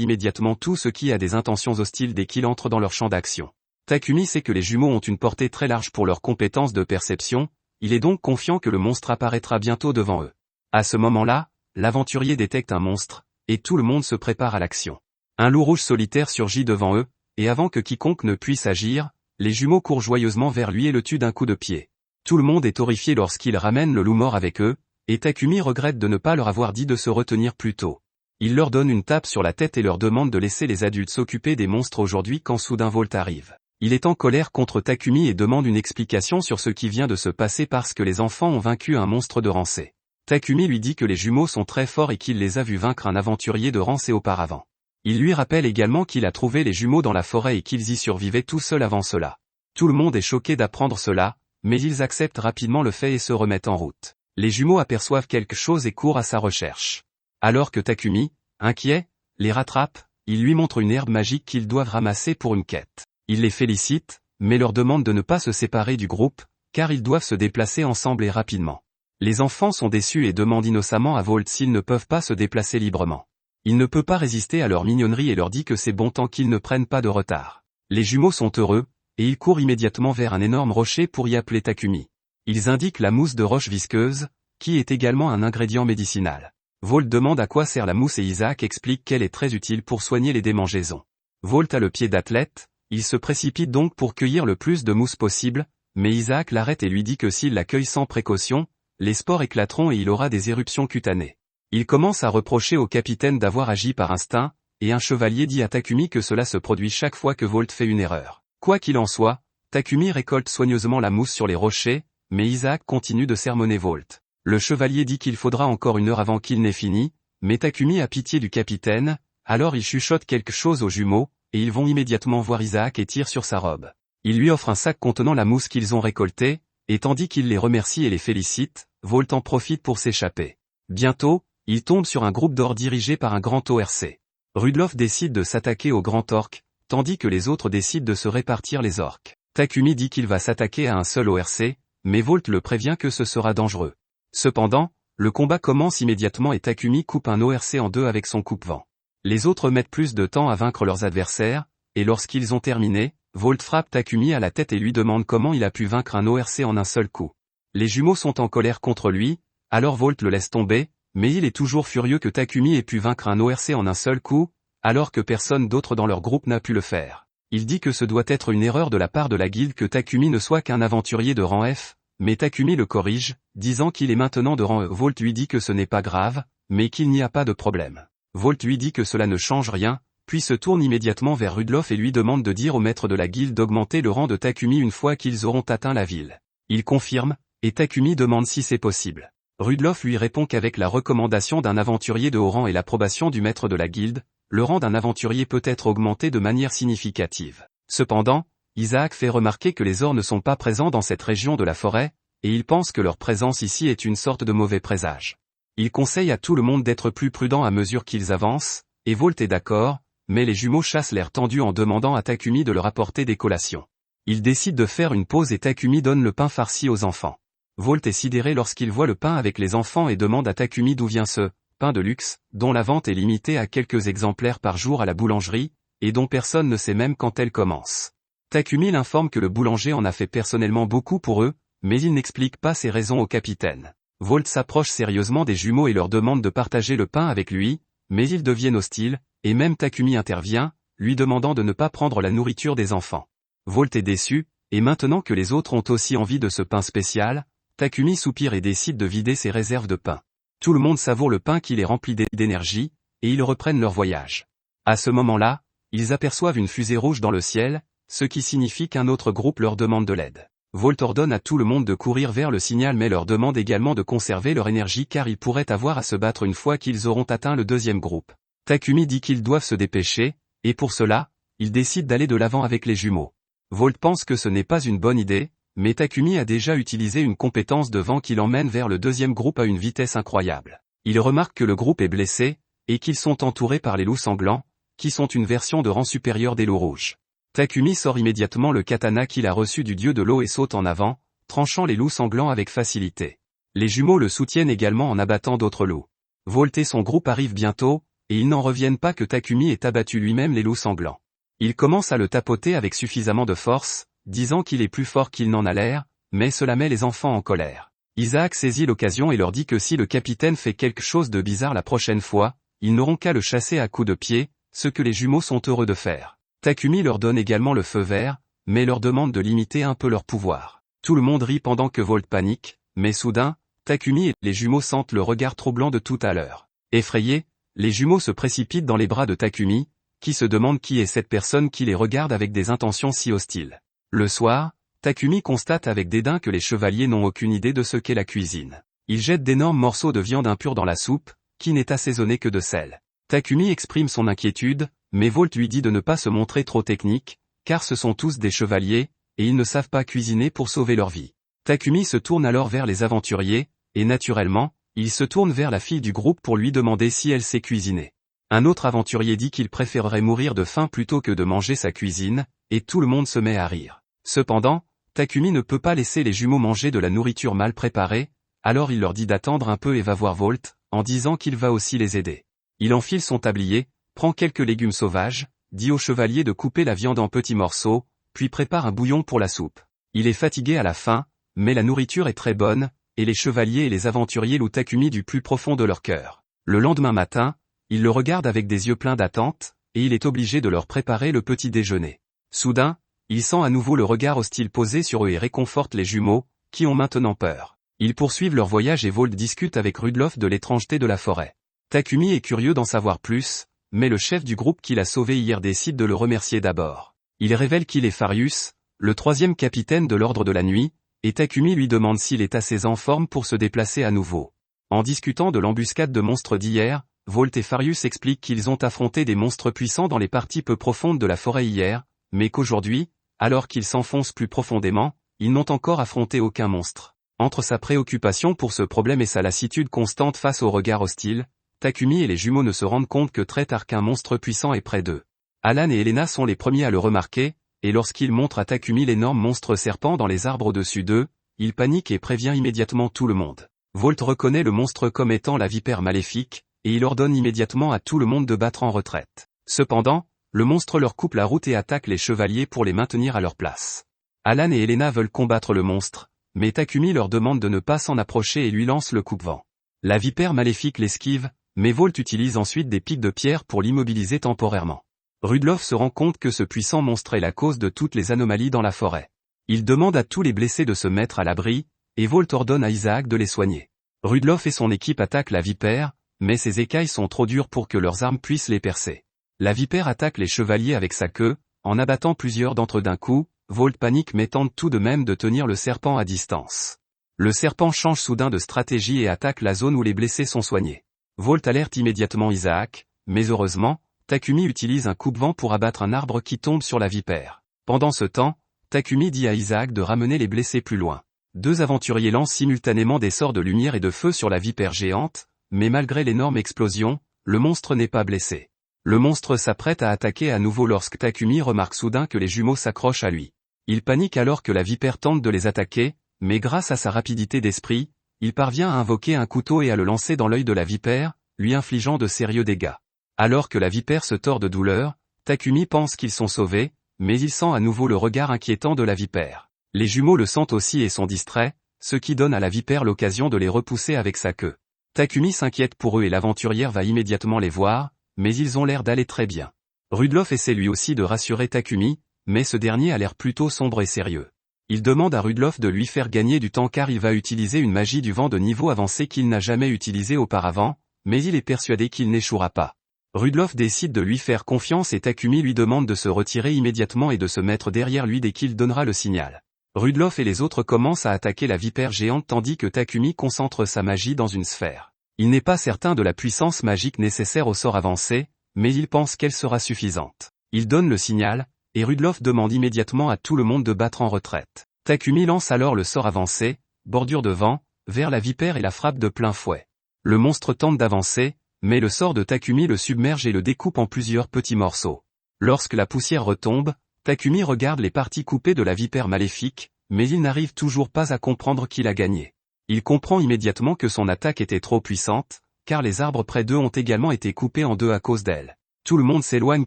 immédiatement tout ce qui a des intentions hostiles dès qu'il entre dans leur champ d'action. Takumi sait que les jumeaux ont une portée très large pour leur compétence de perception, il est donc confiant que le monstre apparaîtra bientôt devant eux. À ce moment-là, l'aventurier détecte un monstre, et tout le monde se prépare à l'action. Un loup rouge solitaire surgit devant eux, et avant que quiconque ne puisse agir, les jumeaux courent joyeusement vers lui et le tuent d'un coup de pied. Tout le monde est horrifié lorsqu'ils ramènent le loup mort avec eux, et Takumi regrette de ne pas leur avoir dit de se retenir plus tôt. Il leur donne une tape sur la tête et leur demande de laisser les adultes s'occuper des monstres aujourd'hui quand soudain Volt arrive. Il est en colère contre Takumi et demande une explication sur ce qui vient de se passer parce que les enfants ont vaincu un monstre de rang C. Takumi lui dit que les jumeaux sont très forts et qu'il les a vus vaincre un aventurier de rang C auparavant. Il lui rappelle également qu'il a trouvé les jumeaux dans la forêt et qu'ils y survivaient tout seuls avant cela. Tout le monde est choqué d'apprendre cela, mais ils acceptent rapidement le fait et se remettent en route. Les jumeaux aperçoivent quelque chose et courent à sa recherche. Alors que Takumi, inquiet, les rattrape, il lui montre une herbe magique qu'ils doivent ramasser pour une quête. Il les félicite, mais leur demande de ne pas se séparer du groupe, car ils doivent se déplacer ensemble et rapidement. Les enfants sont déçus et demandent innocemment à Volt s'ils ne peuvent pas se déplacer librement. Il ne peut pas résister à leur mignonnerie et leur dit que c'est bon tant qu'ils ne prennent pas de retard. Les jumeaux sont heureux, et ils courent immédiatement vers un énorme rocher pour y appeler Takumi. Ils indiquent la mousse de roche visqueuse, qui est également un ingrédient médicinal. Volt demande à quoi sert la mousse et Isaac explique qu'elle est très utile pour soigner les démangeaisons. Volt a le pied d'athlète, il se précipite donc pour cueillir le plus de mousse possible, mais Isaac l'arrête et lui dit que s'il la cueille sans précaution, les spores éclateront et il aura des éruptions cutanées. Il commence à reprocher au capitaine d'avoir agi par instinct, et un chevalier dit à Takumi que cela se produit chaque fois que Volt fait une erreur. Quoi qu'il en soit, Takumi récolte soigneusement la mousse sur les rochers, mais Isaac continue de sermonner Volt. Le chevalier dit qu'il faudra encore une heure avant qu'il n'ait fini, mais Takumi a pitié du capitaine, alors il chuchote quelque chose aux jumeaux, et ils vont immédiatement voir Isaac et tirent sur sa robe. Il lui offre un sac contenant la mousse qu'ils ont récoltée, et tandis qu'il les remercie et les félicite, Volt en profite pour s'échapper. Bientôt, il tombe sur un groupe d'orques dirigé par un grand ORC. Rudolph décide de s'attaquer au grand orc, tandis que les autres décident de se répartir les orques. Takumi dit qu'il va s'attaquer à un seul ORC, mais Volt le prévient que ce sera dangereux. Cependant, le combat commence immédiatement et Takumi coupe un ORC en deux avec son coupe-vent. Les autres mettent plus de temps à vaincre leurs adversaires, et lorsqu'ils ont terminé, Volt frappe Takumi à la tête et lui demande comment il a pu vaincre un ORC en un seul coup. Les jumeaux sont en colère contre lui, alors Volt le laisse tomber, mais il est toujours furieux que Takumi ait pu vaincre un ORC en un seul coup, alors que personne d'autre dans leur groupe n'a pu le faire. Il dit que ce doit être une erreur de la part de la guilde que Takumi ne soit qu'un aventurier de rang F, mais Takumi le corrige, disant qu'il est maintenant de rang E. Volt lui dit que ce n'est pas grave, mais qu'il n'y a pas de problème. Volt lui dit que cela ne change rien, puis se tourne immédiatement vers Rudolph et lui demande de dire au maître de la guilde d'augmenter le rang de Takumi une fois qu'ils auront atteint la ville. Il confirme, et Takumi demande si c'est possible. Rudolph lui répond qu'avec la recommandation d'un aventurier de haut rang et l'approbation du maître de la guilde, le rang d'un aventurier peut être augmenté de manière significative. Cependant, Isaac fait remarquer que les orcs ne sont pas présents dans cette région de la forêt, et il pense que leur présence ici est une sorte de mauvais présage. Il conseille à tout le monde d'être plus prudent à mesure qu'ils avancent, et Volt est d'accord, mais les jumeaux chassent l'air tendu en demandant à Takumi de leur apporter des collations. Ils décident de faire une pause et Takumi donne le pain farci aux enfants. Volt est sidéré lorsqu'il voit le pain avec les enfants et demande à Takumi d'où vient ce pain de luxe, dont la vente est limitée à quelques exemplaires par jour à la boulangerie, et dont personne ne sait même quand elle commence. Takumi l'informe que le boulanger en a fait personnellement beaucoup pour eux, mais il n'explique pas ses raisons au capitaine. Volt s'approche sérieusement des jumeaux et leur demande de partager le pain avec lui, mais ils deviennent hostiles, et même Takumi intervient, lui demandant de ne pas prendre la nourriture des enfants. Volt est déçu, et maintenant que les autres ont aussi envie de ce pain spécial, Takumi soupire et décide de vider ses réserves de pain. Tout le monde savoure le pain qui les remplit d'énergie, et ils reprennent leur voyage. À ce moment-là, ils aperçoivent une fusée rouge dans le ciel, ce qui signifie qu'un autre groupe leur demande de l'aide. Volt ordonne à tout le monde de courir vers le signal mais leur demande également de conserver leur énergie car ils pourraient avoir à se battre une fois qu'ils auront atteint le deuxième groupe. Takumi dit qu'ils doivent se dépêcher, et pour cela, ils décident d'aller de l'avant avec les jumeaux. Volt pense que ce n'est pas une bonne idée, mais Takumi a déjà utilisé une compétence de vent qui l'emmène vers le deuxième groupe à une vitesse incroyable. Il remarque que le groupe est blessé, et qu'ils sont entourés par les loups sanglants, qui sont une version de rang supérieur des loups rouges. Takumi sort immédiatement le katana qu'il a reçu du dieu de l'eau et saute en avant, tranchant les loups sanglants avec facilité. Les jumeaux le soutiennent également en abattant d'autres loups. Volt et son groupe arrivent bientôt, et ils n'en reviennent pas que Takumi ait abattu lui-même les loups sanglants. Il commence à le tapoter avec suffisamment de force, disant qu'il est plus fort qu'il n'en a l'air, mais cela met les enfants en colère. Isaac saisit l'occasion et leur dit que si le capitaine fait quelque chose de bizarre la prochaine fois, ils n'auront qu'à le chasser à coups de pied, ce que les jumeaux sont heureux de faire. Takumi leur donne également le feu vert, mais leur demande de limiter un peu leur pouvoir. Tout le monde rit pendant que Volt panique, mais soudain, Takumi et les jumeaux sentent le regard troublant de tout à l'heure. Effrayés, les jumeaux se précipitent dans les bras de Takumi, qui se demande qui est cette personne qui les regarde avec des intentions si hostiles. Le soir, Takumi constate avec dédain que les chevaliers n'ont aucune idée de ce qu'est la cuisine. Ils jettent d'énormes morceaux de viande impure dans la soupe, qui n'est assaisonnée que de sel. Takumi exprime son inquiétude, mais Volt lui dit de ne pas se montrer trop technique, car ce sont tous des chevaliers, et ils ne savent pas cuisiner pour sauver leur vie. Takumi se tourne alors vers les aventuriers, et naturellement, il se tourne vers la fille du groupe pour lui demander si elle sait cuisiner. Un autre aventurier dit qu'il préférerait mourir de faim plutôt que de manger sa cuisine, et tout le monde se met à rire. Cependant, Takumi ne peut pas laisser les jumeaux manger de la nourriture mal préparée, alors il leur dit d'attendre un peu et va voir Volt, en disant qu'il va aussi les aider. Il enfile son tablier, prend quelques légumes sauvages, dit au chevalier de couper la viande en petits morceaux, puis prépare un bouillon pour la soupe. Il est fatigué à la fin, mais la nourriture est très bonne, et les chevaliers et les aventuriers louent Takumi du plus profond de leur cœur. Le lendemain matin, ils le regardent avec des yeux pleins d'attente, et il est obligé de leur préparer le petit déjeuner. Soudain, il sent à nouveau le regard hostile posé sur eux et réconforte les jumeaux, qui ont maintenant peur. Ils poursuivent leur voyage et Volt discute avec Rudolf de l'étrangeté de la forêt. Takumi est curieux d'en savoir plus, mais le chef du groupe qui l'a sauvé hier décide de le remercier d'abord. Il révèle qu'il est Farius, le 3e capitaine de l'Ordre de la Nuit, et Takumi lui demande s'il est assez en forme pour se déplacer à nouveau. En discutant de l'embuscade de monstres d'hier, Volt et Farius expliquent qu'ils ont affronté des monstres puissants dans les parties peu profondes de la forêt hier, mais qu'aujourd'hui, alors qu'ils s'enfoncent plus profondément, ils n'ont encore affronté aucun monstre. Entre sa préoccupation pour ce problème et sa lassitude constante face au regard hostile, Takumi et les jumeaux ne se rendent compte que très tard qu'un monstre puissant est près d'eux. Alan et Elena sont les premiers à le remarquer, et lorsqu'ils montrent à Takumi l'énorme monstre serpent dans les arbres au-dessus d'eux, il panique et prévient immédiatement tout le monde. Volt reconnaît le monstre comme étant la vipère maléfique, et il ordonne immédiatement à tout le monde de battre en retraite. Cependant, le monstre leur coupe la route et attaque les chevaliers pour les maintenir à leur place. Alan et Elena veulent combattre le monstre, mais Takumi leur demande de ne pas s'en approcher et lui lance le coupe-vent. La vipère maléfique l'esquive, mais Volt utilise ensuite des pics de pierre pour l'immobiliser temporairement. Rudolf se rend compte que ce puissant monstre est la cause de toutes les anomalies dans la forêt. Il demande à tous les blessés de se mettre à l'abri, et Volt ordonne à Isaac de les soigner. Rudolf et son équipe attaquent la vipère, mais ses écailles sont trop dures pour que leurs armes puissent les percer. La vipère attaque les chevaliers avec sa queue, en abattant plusieurs d'entre eux d'un coup. Volt panique mais tente tout de même de tenir le serpent à distance. Le serpent change soudain de stratégie et attaque la zone où les blessés sont soignés. Volt alerte immédiatement Isaac, mais heureusement, Takumi utilise un coupe-vent pour abattre un arbre qui tombe sur la vipère. Pendant ce temps, Takumi dit à Isaac de ramener les blessés plus loin. Deux aventuriers lancent simultanément des sorts de lumière et de feu sur la vipère géante, mais malgré l'énorme explosion, le monstre n'est pas blessé. Le monstre s'apprête à attaquer à nouveau lorsque Takumi remarque soudain que les jumeaux s'accrochent à lui. Il panique alors que la vipère tente de les attaquer, mais grâce à sa rapidité d'esprit, il parvient à invoquer un couteau et à le lancer dans l'œil de la vipère, lui infligeant de sérieux dégâts. Alors que la vipère se tord de douleur, Takumi pense qu'ils sont sauvés, mais il sent à nouveau le regard inquiétant de la vipère. Les jumeaux le sentent aussi et sont distraits, ce qui donne à la vipère l'occasion de les repousser avec sa queue. Takumi s'inquiète pour eux et l'aventurière va immédiatement les voir, mais ils ont l'air d'aller très bien. Rudolf essaie lui aussi de rassurer Takumi, mais ce dernier a l'air plutôt sombre et sérieux. Il demande à Rudolf de lui faire gagner du temps car il va utiliser une magie du vent de niveau avancé qu'il n'a jamais utilisée auparavant, mais il est persuadé qu'il n'échouera pas. Rudolf décide de lui faire confiance et Takumi lui demande de se retirer immédiatement et de se mettre derrière lui dès qu'il donnera le signal. Rudolf et les autres commencent à attaquer la vipère géante tandis que Takumi concentre sa magie dans une sphère. Il n'est pas certain de la puissance magique nécessaire au sort avancé, mais il pense qu'elle sera suffisante. Il donne le signal, et Rudolf demande immédiatement à tout le monde de battre en retraite. Takumi lance alors le sort avancé, bordure de vent, vers la vipère et la frappe de plein fouet. Le monstre tente d'avancer, mais le sort de Takumi le submerge et le découpe en plusieurs petits morceaux. Lorsque la poussière retombe, Takumi regarde les parties coupées de la vipère maléfique, mais il n'arrive toujours pas à comprendre qu'il a gagné. Il comprend immédiatement que son attaque était trop puissante, car les arbres près d'eux ont également été coupés en deux à cause d'elle. Tout le monde s'éloigne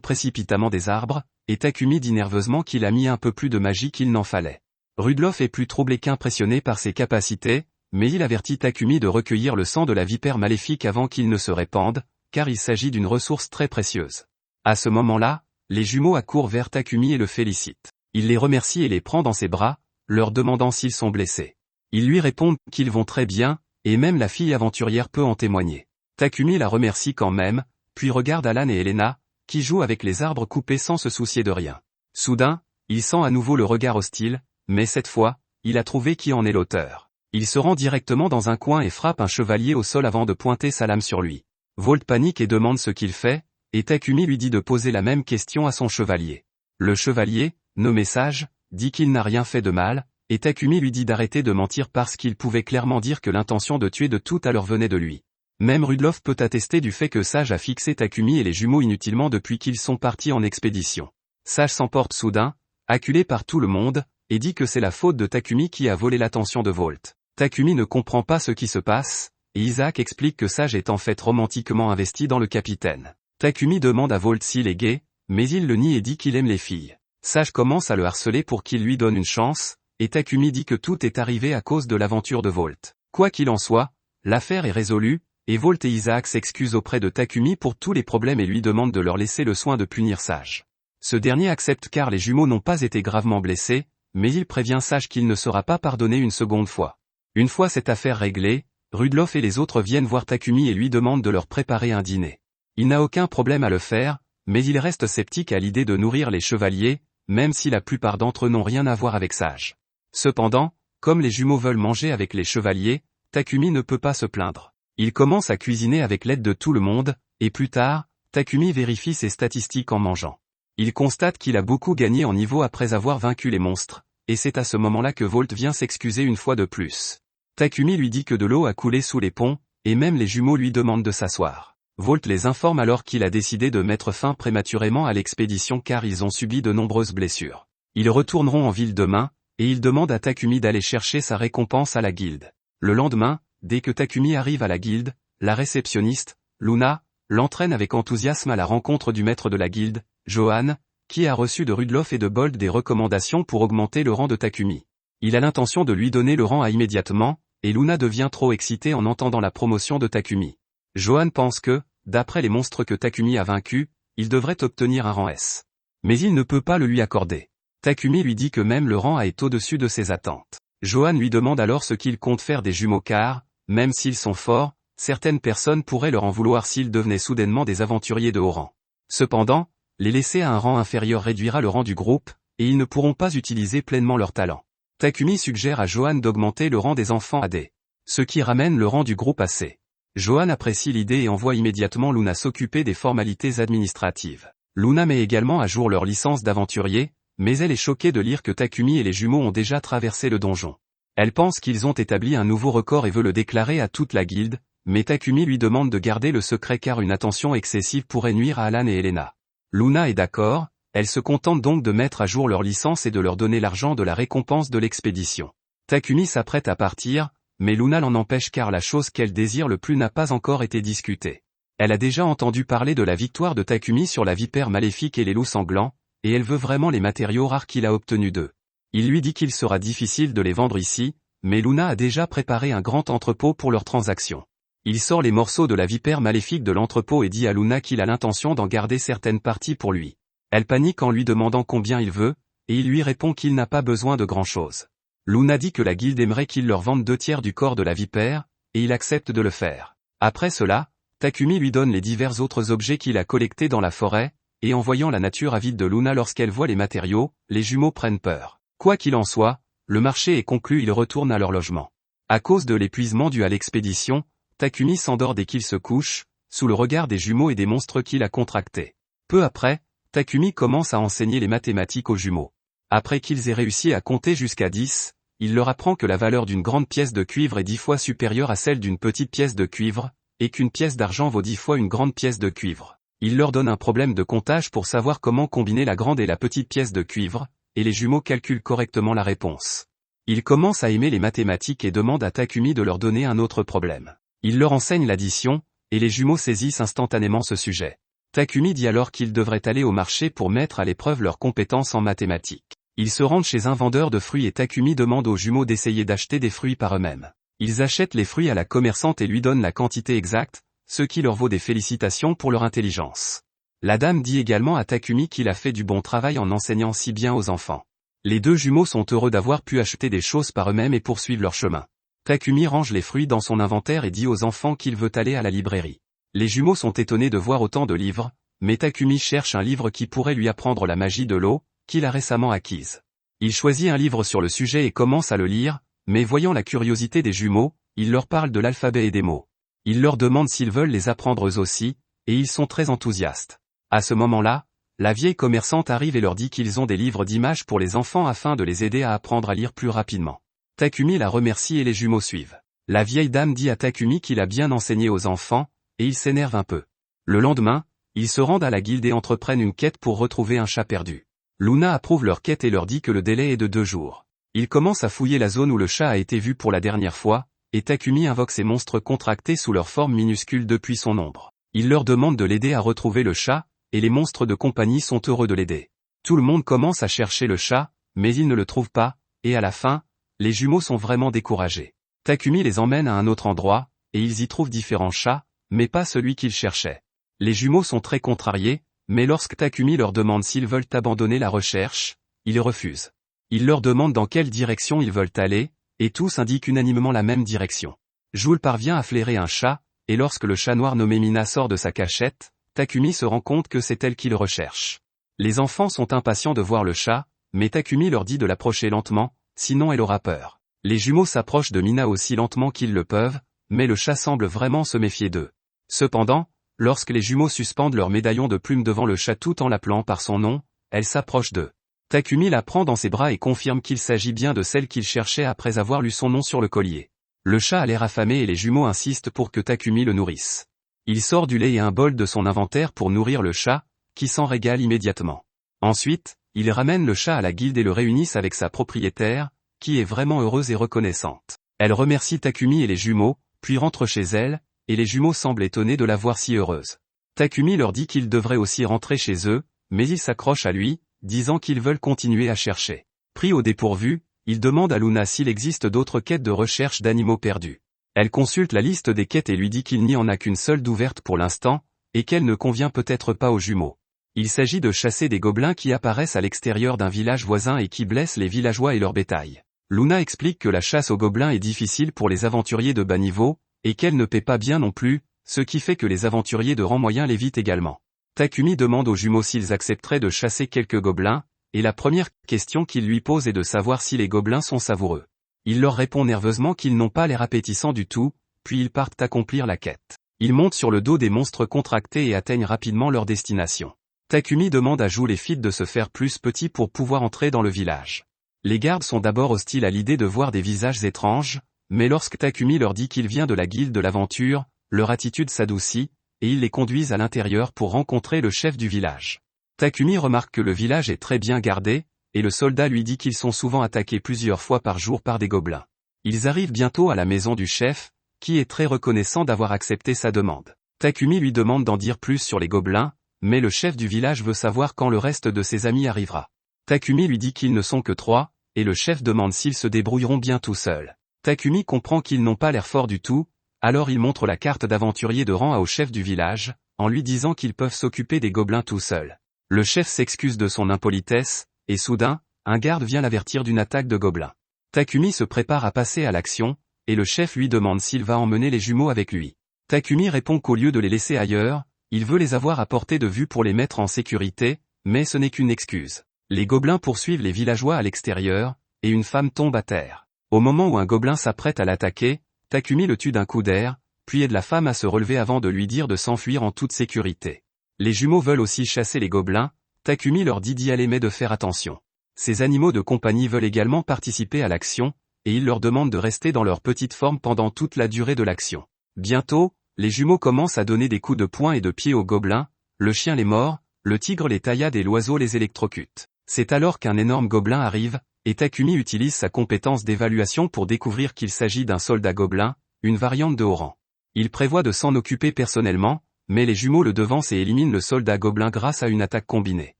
précipitamment des arbres, et Takumi dit nerveusement qu'il a mis un peu plus de magie qu'il n'en fallait. Rudolph est plus troublé qu'impressionné par ses capacités, mais il avertit Takumi de recueillir le sang de la vipère maléfique avant qu'il ne se répande, car il s'agit d'une ressource très précieuse. À ce moment-là, les jumeaux accourent vers Takumi et le félicitent. Il les remercie et les prend dans ses bras, leur demandant s'ils sont blessés. Ils lui répondent qu'ils vont très bien, et même la fille aventurière peut en témoigner. Takumi la remercie quand même, puis regarde Alan et Elena, qui jouent avec les arbres coupés sans se soucier de rien. Soudain, il sent à nouveau le regard hostile, mais cette fois, il a trouvé qui en est l'auteur. Il se rend directement dans un coin et frappe un chevalier au sol avant de pointer sa lame sur lui. Volt panique et demande ce qu'il fait, et Takumi lui dit de poser la même question à son chevalier. Le chevalier, nommé Sage, dit qu'il n'a rien fait de mal, et Takumi lui dit d'arrêter de mentir parce qu'il pouvait clairement dire que l'intention de tuer de tout à l'heure venait de lui. Même Rudolph peut attester du fait que Sage a fixé Takumi et les jumeaux inutilement depuis qu'ils sont partis en expédition. Sage s'emporte soudain, acculé par tout le monde, et dit que c'est la faute de Takumi qui a volé l'attention de Volt. Takumi ne comprend pas ce qui se passe, et Isaac explique que Sage est en fait romantiquement investi dans le capitaine. Takumi demande à Volt s'il est gay, mais il le nie et dit qu'il aime les filles. Sage commence à le harceler pour qu'il lui donne une chance, et Takumi dit que tout est arrivé à cause de l'aventure de Volt. Quoi qu'il en soit, l'affaire est résolue, et Volt et Isaac s'excusent auprès de Takumi pour tous les problèmes et lui demandent de leur laisser le soin de punir Sage. Ce dernier accepte car les jumeaux n'ont pas été gravement blessés, mais il prévient Sage qu'il ne sera pas pardonné une seconde fois. Une fois cette affaire réglée, Rudolph et les autres viennent voir Takumi et lui demandent de leur préparer un dîner. Il n'a aucun problème à le faire, mais il reste sceptique à l'idée de nourrir les chevaliers, même si la plupart d'entre eux n'ont rien à voir avec Sage. Cependant, comme les jumeaux veulent manger avec les chevaliers, Takumi ne peut pas se plaindre. Il commence à cuisiner avec l'aide de tout le monde, et plus tard, Takumi vérifie ses statistiques en mangeant. Il constate qu'il a beaucoup gagné en niveau après avoir vaincu les monstres, et c'est à ce moment-là que Volt vient s'excuser une fois de plus. Takumi lui dit que de l'eau a coulé sous les ponts, et même les jumeaux lui demandent de s'asseoir. Volt les informe alors qu'il a décidé de mettre fin prématurément à l'expédition car ils ont subi de nombreuses blessures. Ils retourneront en ville demain, et il demande à Takumi d'aller chercher sa récompense à la guilde. Le lendemain, dès que Takumi arrive à la guilde, la réceptionniste, Luna, l'entraîne avec enthousiasme à la rencontre du maître de la guilde, Johan, qui a reçu de Rudolph et de Bold des recommandations pour augmenter le rang de Takumi. Il a l'intention de lui donner le rang A immédiatement, et Luna devient trop excitée en entendant la promotion de Takumi. Johan pense que, d'après les monstres que Takumi a vaincus, il devrait obtenir un rang S. Mais il ne peut pas le lui accorder. Takumi lui dit que même le rang A est au-dessus de ses attentes. Johan lui demande alors ce qu'il compte faire des jumeaux car, même s'ils sont forts, certaines personnes pourraient leur en vouloir s'ils devenaient soudainement des aventuriers de haut rang. Cependant, les laisser à un rang inférieur réduira le rang du groupe, et ils ne pourront pas utiliser pleinement leur talent. Takumi suggère à Johan d'augmenter le rang des enfants à D, ce qui ramène le rang du groupe à C. Johan apprécie l'idée et envoie immédiatement Luna s'occuper des formalités administratives. Luna met également à jour leur licence d'aventurier, mais elle est choquée de lire que Takumi et les jumeaux ont déjà traversé le donjon. Elle pense qu'ils ont établi un nouveau record et veut le déclarer à toute la guilde, mais Takumi lui demande de garder le secret car une attention excessive pourrait nuire à Alan et Elena. Luna est d'accord, elle se contente donc de mettre à jour leur licence et de leur donner l'argent de la récompense de l'expédition. Takumi s'apprête à partir, mais Luna l'en empêche car la chose qu'elle désire le plus n'a pas encore été discutée. Elle a déjà entendu parler de la victoire de Takumi sur la vipère maléfique et les loups sanglants, et elle veut vraiment les matériaux rares qu'il a obtenus d'eux. Il lui dit qu'il sera difficile de les vendre ici, mais Luna a déjà préparé un grand entrepôt pour leur transaction. Il sort les morceaux de la vipère maléfique de l'entrepôt et dit à Luna qu'il a l'intention d'en garder certaines parties pour lui. Elle panique en lui demandant combien il veut, et il lui répond qu'il n'a pas besoin de grand-chose. Luna dit que la guilde aimerait qu'il leur vende 2/3 du corps de la vipère, et il accepte de le faire. Après cela, Takumi lui donne les divers autres objets qu'il a collectés dans la forêt, et en voyant la nature avide de Luna lorsqu'elle voit les matériaux, les jumeaux prennent peur. Quoi qu'il en soit, le marché est conclu, ils retournent à leur logement. À cause de l'épuisement dû à l'expédition, Takumi s'endort dès qu'il se couche, sous le regard des jumeaux et des monstres qu'il a contractés. Peu après, Takumi commence à enseigner les mathématiques aux jumeaux. Après qu'ils aient réussi à compter jusqu'à 10, il leur apprend que la valeur d'une grande pièce de cuivre est 10 fois supérieure à celle d'une petite pièce de cuivre, et qu'une pièce d'argent vaut 10 fois une grande pièce de cuivre. Il leur donne un problème de comptage pour savoir comment combiner la grande et la petite pièce de cuivre, et les jumeaux calculent correctement la réponse. Ils commencent à aimer les mathématiques et demandent à Takumi de leur donner un autre problème. Il leur enseigne l'addition, et les jumeaux saisissent instantanément ce sujet. Takumi dit alors qu'ils devraient aller au marché pour mettre à l'épreuve leurs compétences en mathématiques. Ils se rendent chez un vendeur de fruits et Takumi demande aux jumeaux d'essayer d'acheter des fruits par eux-mêmes. Ils achètent les fruits à la commerçante et lui donnent la quantité exacte, ce qui leur vaut des félicitations pour leur intelligence. La dame dit également à Takumi qu'il a fait du bon travail en enseignant si bien aux enfants. Les deux jumeaux sont heureux d'avoir pu acheter des choses par eux-mêmes et poursuivre leur chemin. Takumi range les fruits dans son inventaire et dit aux enfants qu'il veut aller à la librairie. Les jumeaux sont étonnés de voir autant de livres, mais Takumi cherche un livre qui pourrait lui apprendre la magie de l'eau, qu'il a récemment acquise. Il choisit un livre sur le sujet et commence à le lire, mais voyant la curiosité des jumeaux, il leur parle de l'alphabet et des mots. Il leur demande s'ils veulent les apprendre eux aussi, et ils sont très enthousiastes. À ce moment-là, la vieille commerçante arrive et leur dit qu'ils ont des livres d'images pour les enfants afin de les aider à apprendre à lire plus rapidement. Takumi la remercie et les jumeaux suivent. La vieille dame dit à Takumi qu'il a bien enseigné aux enfants, et il s'énerve un peu. Le lendemain, ils se rendent à la guilde et entreprennent une quête pour retrouver un chat perdu. Luna approuve leur quête et leur dit que le délai est de 2 jours. Ils commencent à fouiller la zone où le chat a été vu pour la dernière fois, et Takumi invoque ces monstres contractés sous leur forme minuscule depuis son ombre. Il leur demande de l'aider à retrouver le chat, et les monstres de compagnie sont heureux de l'aider. Tout le monde commence à chercher le chat, mais ils ne le trouvent pas, et à la fin, les jumeaux sont vraiment découragés. Takumi les emmène à un autre endroit, et ils y trouvent différents chats, mais pas celui qu'ils cherchaient. Les jumeaux sont très contrariés, mais lorsque Takumi leur demande s'ils veulent abandonner la recherche, ils refusent. Il leur demande dans quelle direction ils veulent aller, et tous indiquent unanimement la même direction. Joule parvient à flairer un chat, et lorsque le chat noir nommé Mina sort de sa cachette, Takumi se rend compte que c'est elle qu'il recherche. Les enfants sont impatients de voir le chat, mais Takumi leur dit de l'approcher lentement, sinon elle aura peur. Les jumeaux s'approchent de Mina aussi lentement qu'ils le peuvent, mais le chat semble vraiment se méfier d'eux. Cependant, lorsque les jumeaux suspendent leur médaillon de plumes devant le chat tout en l'appelant par son nom, elle s'approche d'eux. Takumi la prend dans ses bras et confirme qu'il s'agit bien de celle qu'il cherchait après avoir lu son nom sur le collier. Le chat a l'air affamé et les jumeaux insistent pour que Takumi le nourrisse. Il sort du lait et un bol de son inventaire pour nourrir le chat, qui s'en régale immédiatement. Ensuite, il ramène le chat à la guilde et le réunissent avec sa propriétaire, qui est vraiment heureuse et reconnaissante. Elle remercie Takumi et les jumeaux, puis rentre chez elle, et les jumeaux semblent étonnés de la voir si heureuse. Takumi leur dit qu'ils devraient aussi rentrer chez eux, mais ils s'accrochent à lui, disant qu'ils veulent continuer à chercher. Pris au dépourvu, ils demandent à Luna s'il existe d'autres quêtes de recherche d'animaux perdus. Elle consulte la liste des quêtes et lui dit qu'il n'y en a qu'une seule d'ouverte pour l'instant, et qu'elle ne convient peut-être pas aux jumeaux. Il s'agit de chasser des gobelins qui apparaissent à l'extérieur d'un village voisin et qui blessent les villageois et leur bétail. Luna explique que la chasse aux gobelins est difficile pour les aventuriers de bas niveau, et qu'elle ne paie pas bien non plus, ce qui fait que les aventuriers de rang moyen l'évitent également. Takumi demande aux jumeaux s'ils accepteraient de chasser quelques gobelins, et la première question qu'il lui pose est de savoir si les gobelins sont savoureux. Il leur répond nerveusement qu'ils n'ont pas l'air appétissants du tout, puis ils partent accomplir la quête. Ils montent sur le dos des monstres contractés et atteignent rapidement leur destination. Takumi demande à Joule et Fit de se faire plus petits pour pouvoir entrer dans le village. Les gardes sont d'abord hostiles à l'idée de voir des visages étranges, mais lorsque Takumi leur dit qu'il vient de la guilde de l'aventure, leur attitude s'adoucit, et ils les conduisent à l'intérieur pour rencontrer le chef du village. Takumi remarque que le village est très bien gardé, et le soldat lui dit qu'ils sont souvent attaqués plusieurs fois par jour par des gobelins. Ils arrivent bientôt à la maison du chef, qui est très reconnaissant d'avoir accepté sa demande. Takumi lui demande d'en dire plus sur les gobelins, mais le chef du village veut savoir quand le reste de ses amis arrivera. Takumi lui dit qu'ils ne sont que 3, et le chef demande s'ils se débrouilleront bien tout seuls. Takumi comprend qu'ils n'ont pas l'air forts du tout, alors il montre la carte d'aventurier de rang au chef du village, en lui disant qu'ils peuvent s'occuper des gobelins tout seuls. Le chef s'excuse de son impolitesse, et soudain, un garde vient l'avertir d'une attaque de gobelins. Takumi se prépare à passer à l'action, et le chef lui demande s'il va emmener les jumeaux avec lui. Takumi répond qu'au lieu de les laisser ailleurs, il veut les avoir à portée de vue pour les mettre en sécurité, mais ce n'est qu'une excuse. Les gobelins poursuivent les villageois à l'extérieur, et une femme tombe à terre. Au moment où un gobelin s'apprête à l'attaquer, Takumi le tue d'un coup d'air, puis aide la femme à se relever avant de lui dire de s'enfuir en toute sécurité. Les jumeaux veulent aussi chasser les gobelins, Takumi leur dit d'y aller mais de faire attention. Ces animaux de compagnie veulent également participer à l'action, et il leur demande de rester dans leur petite forme pendant toute la durée de l'action. Bientôt, les jumeaux commencent à donner des coups de poing et de pied aux gobelins, le chien les mord, le tigre les taillade et l'oiseau les électrocute. C'est alors qu'un énorme gobelin arrive, et Takumi utilise sa compétence d'évaluation pour découvrir qu'il s'agit d'un soldat gobelin, une variante de haut rang. Il prévoit de s'en occuper personnellement, mais les jumeaux le devancent et éliminent le soldat gobelin grâce à une attaque combinée.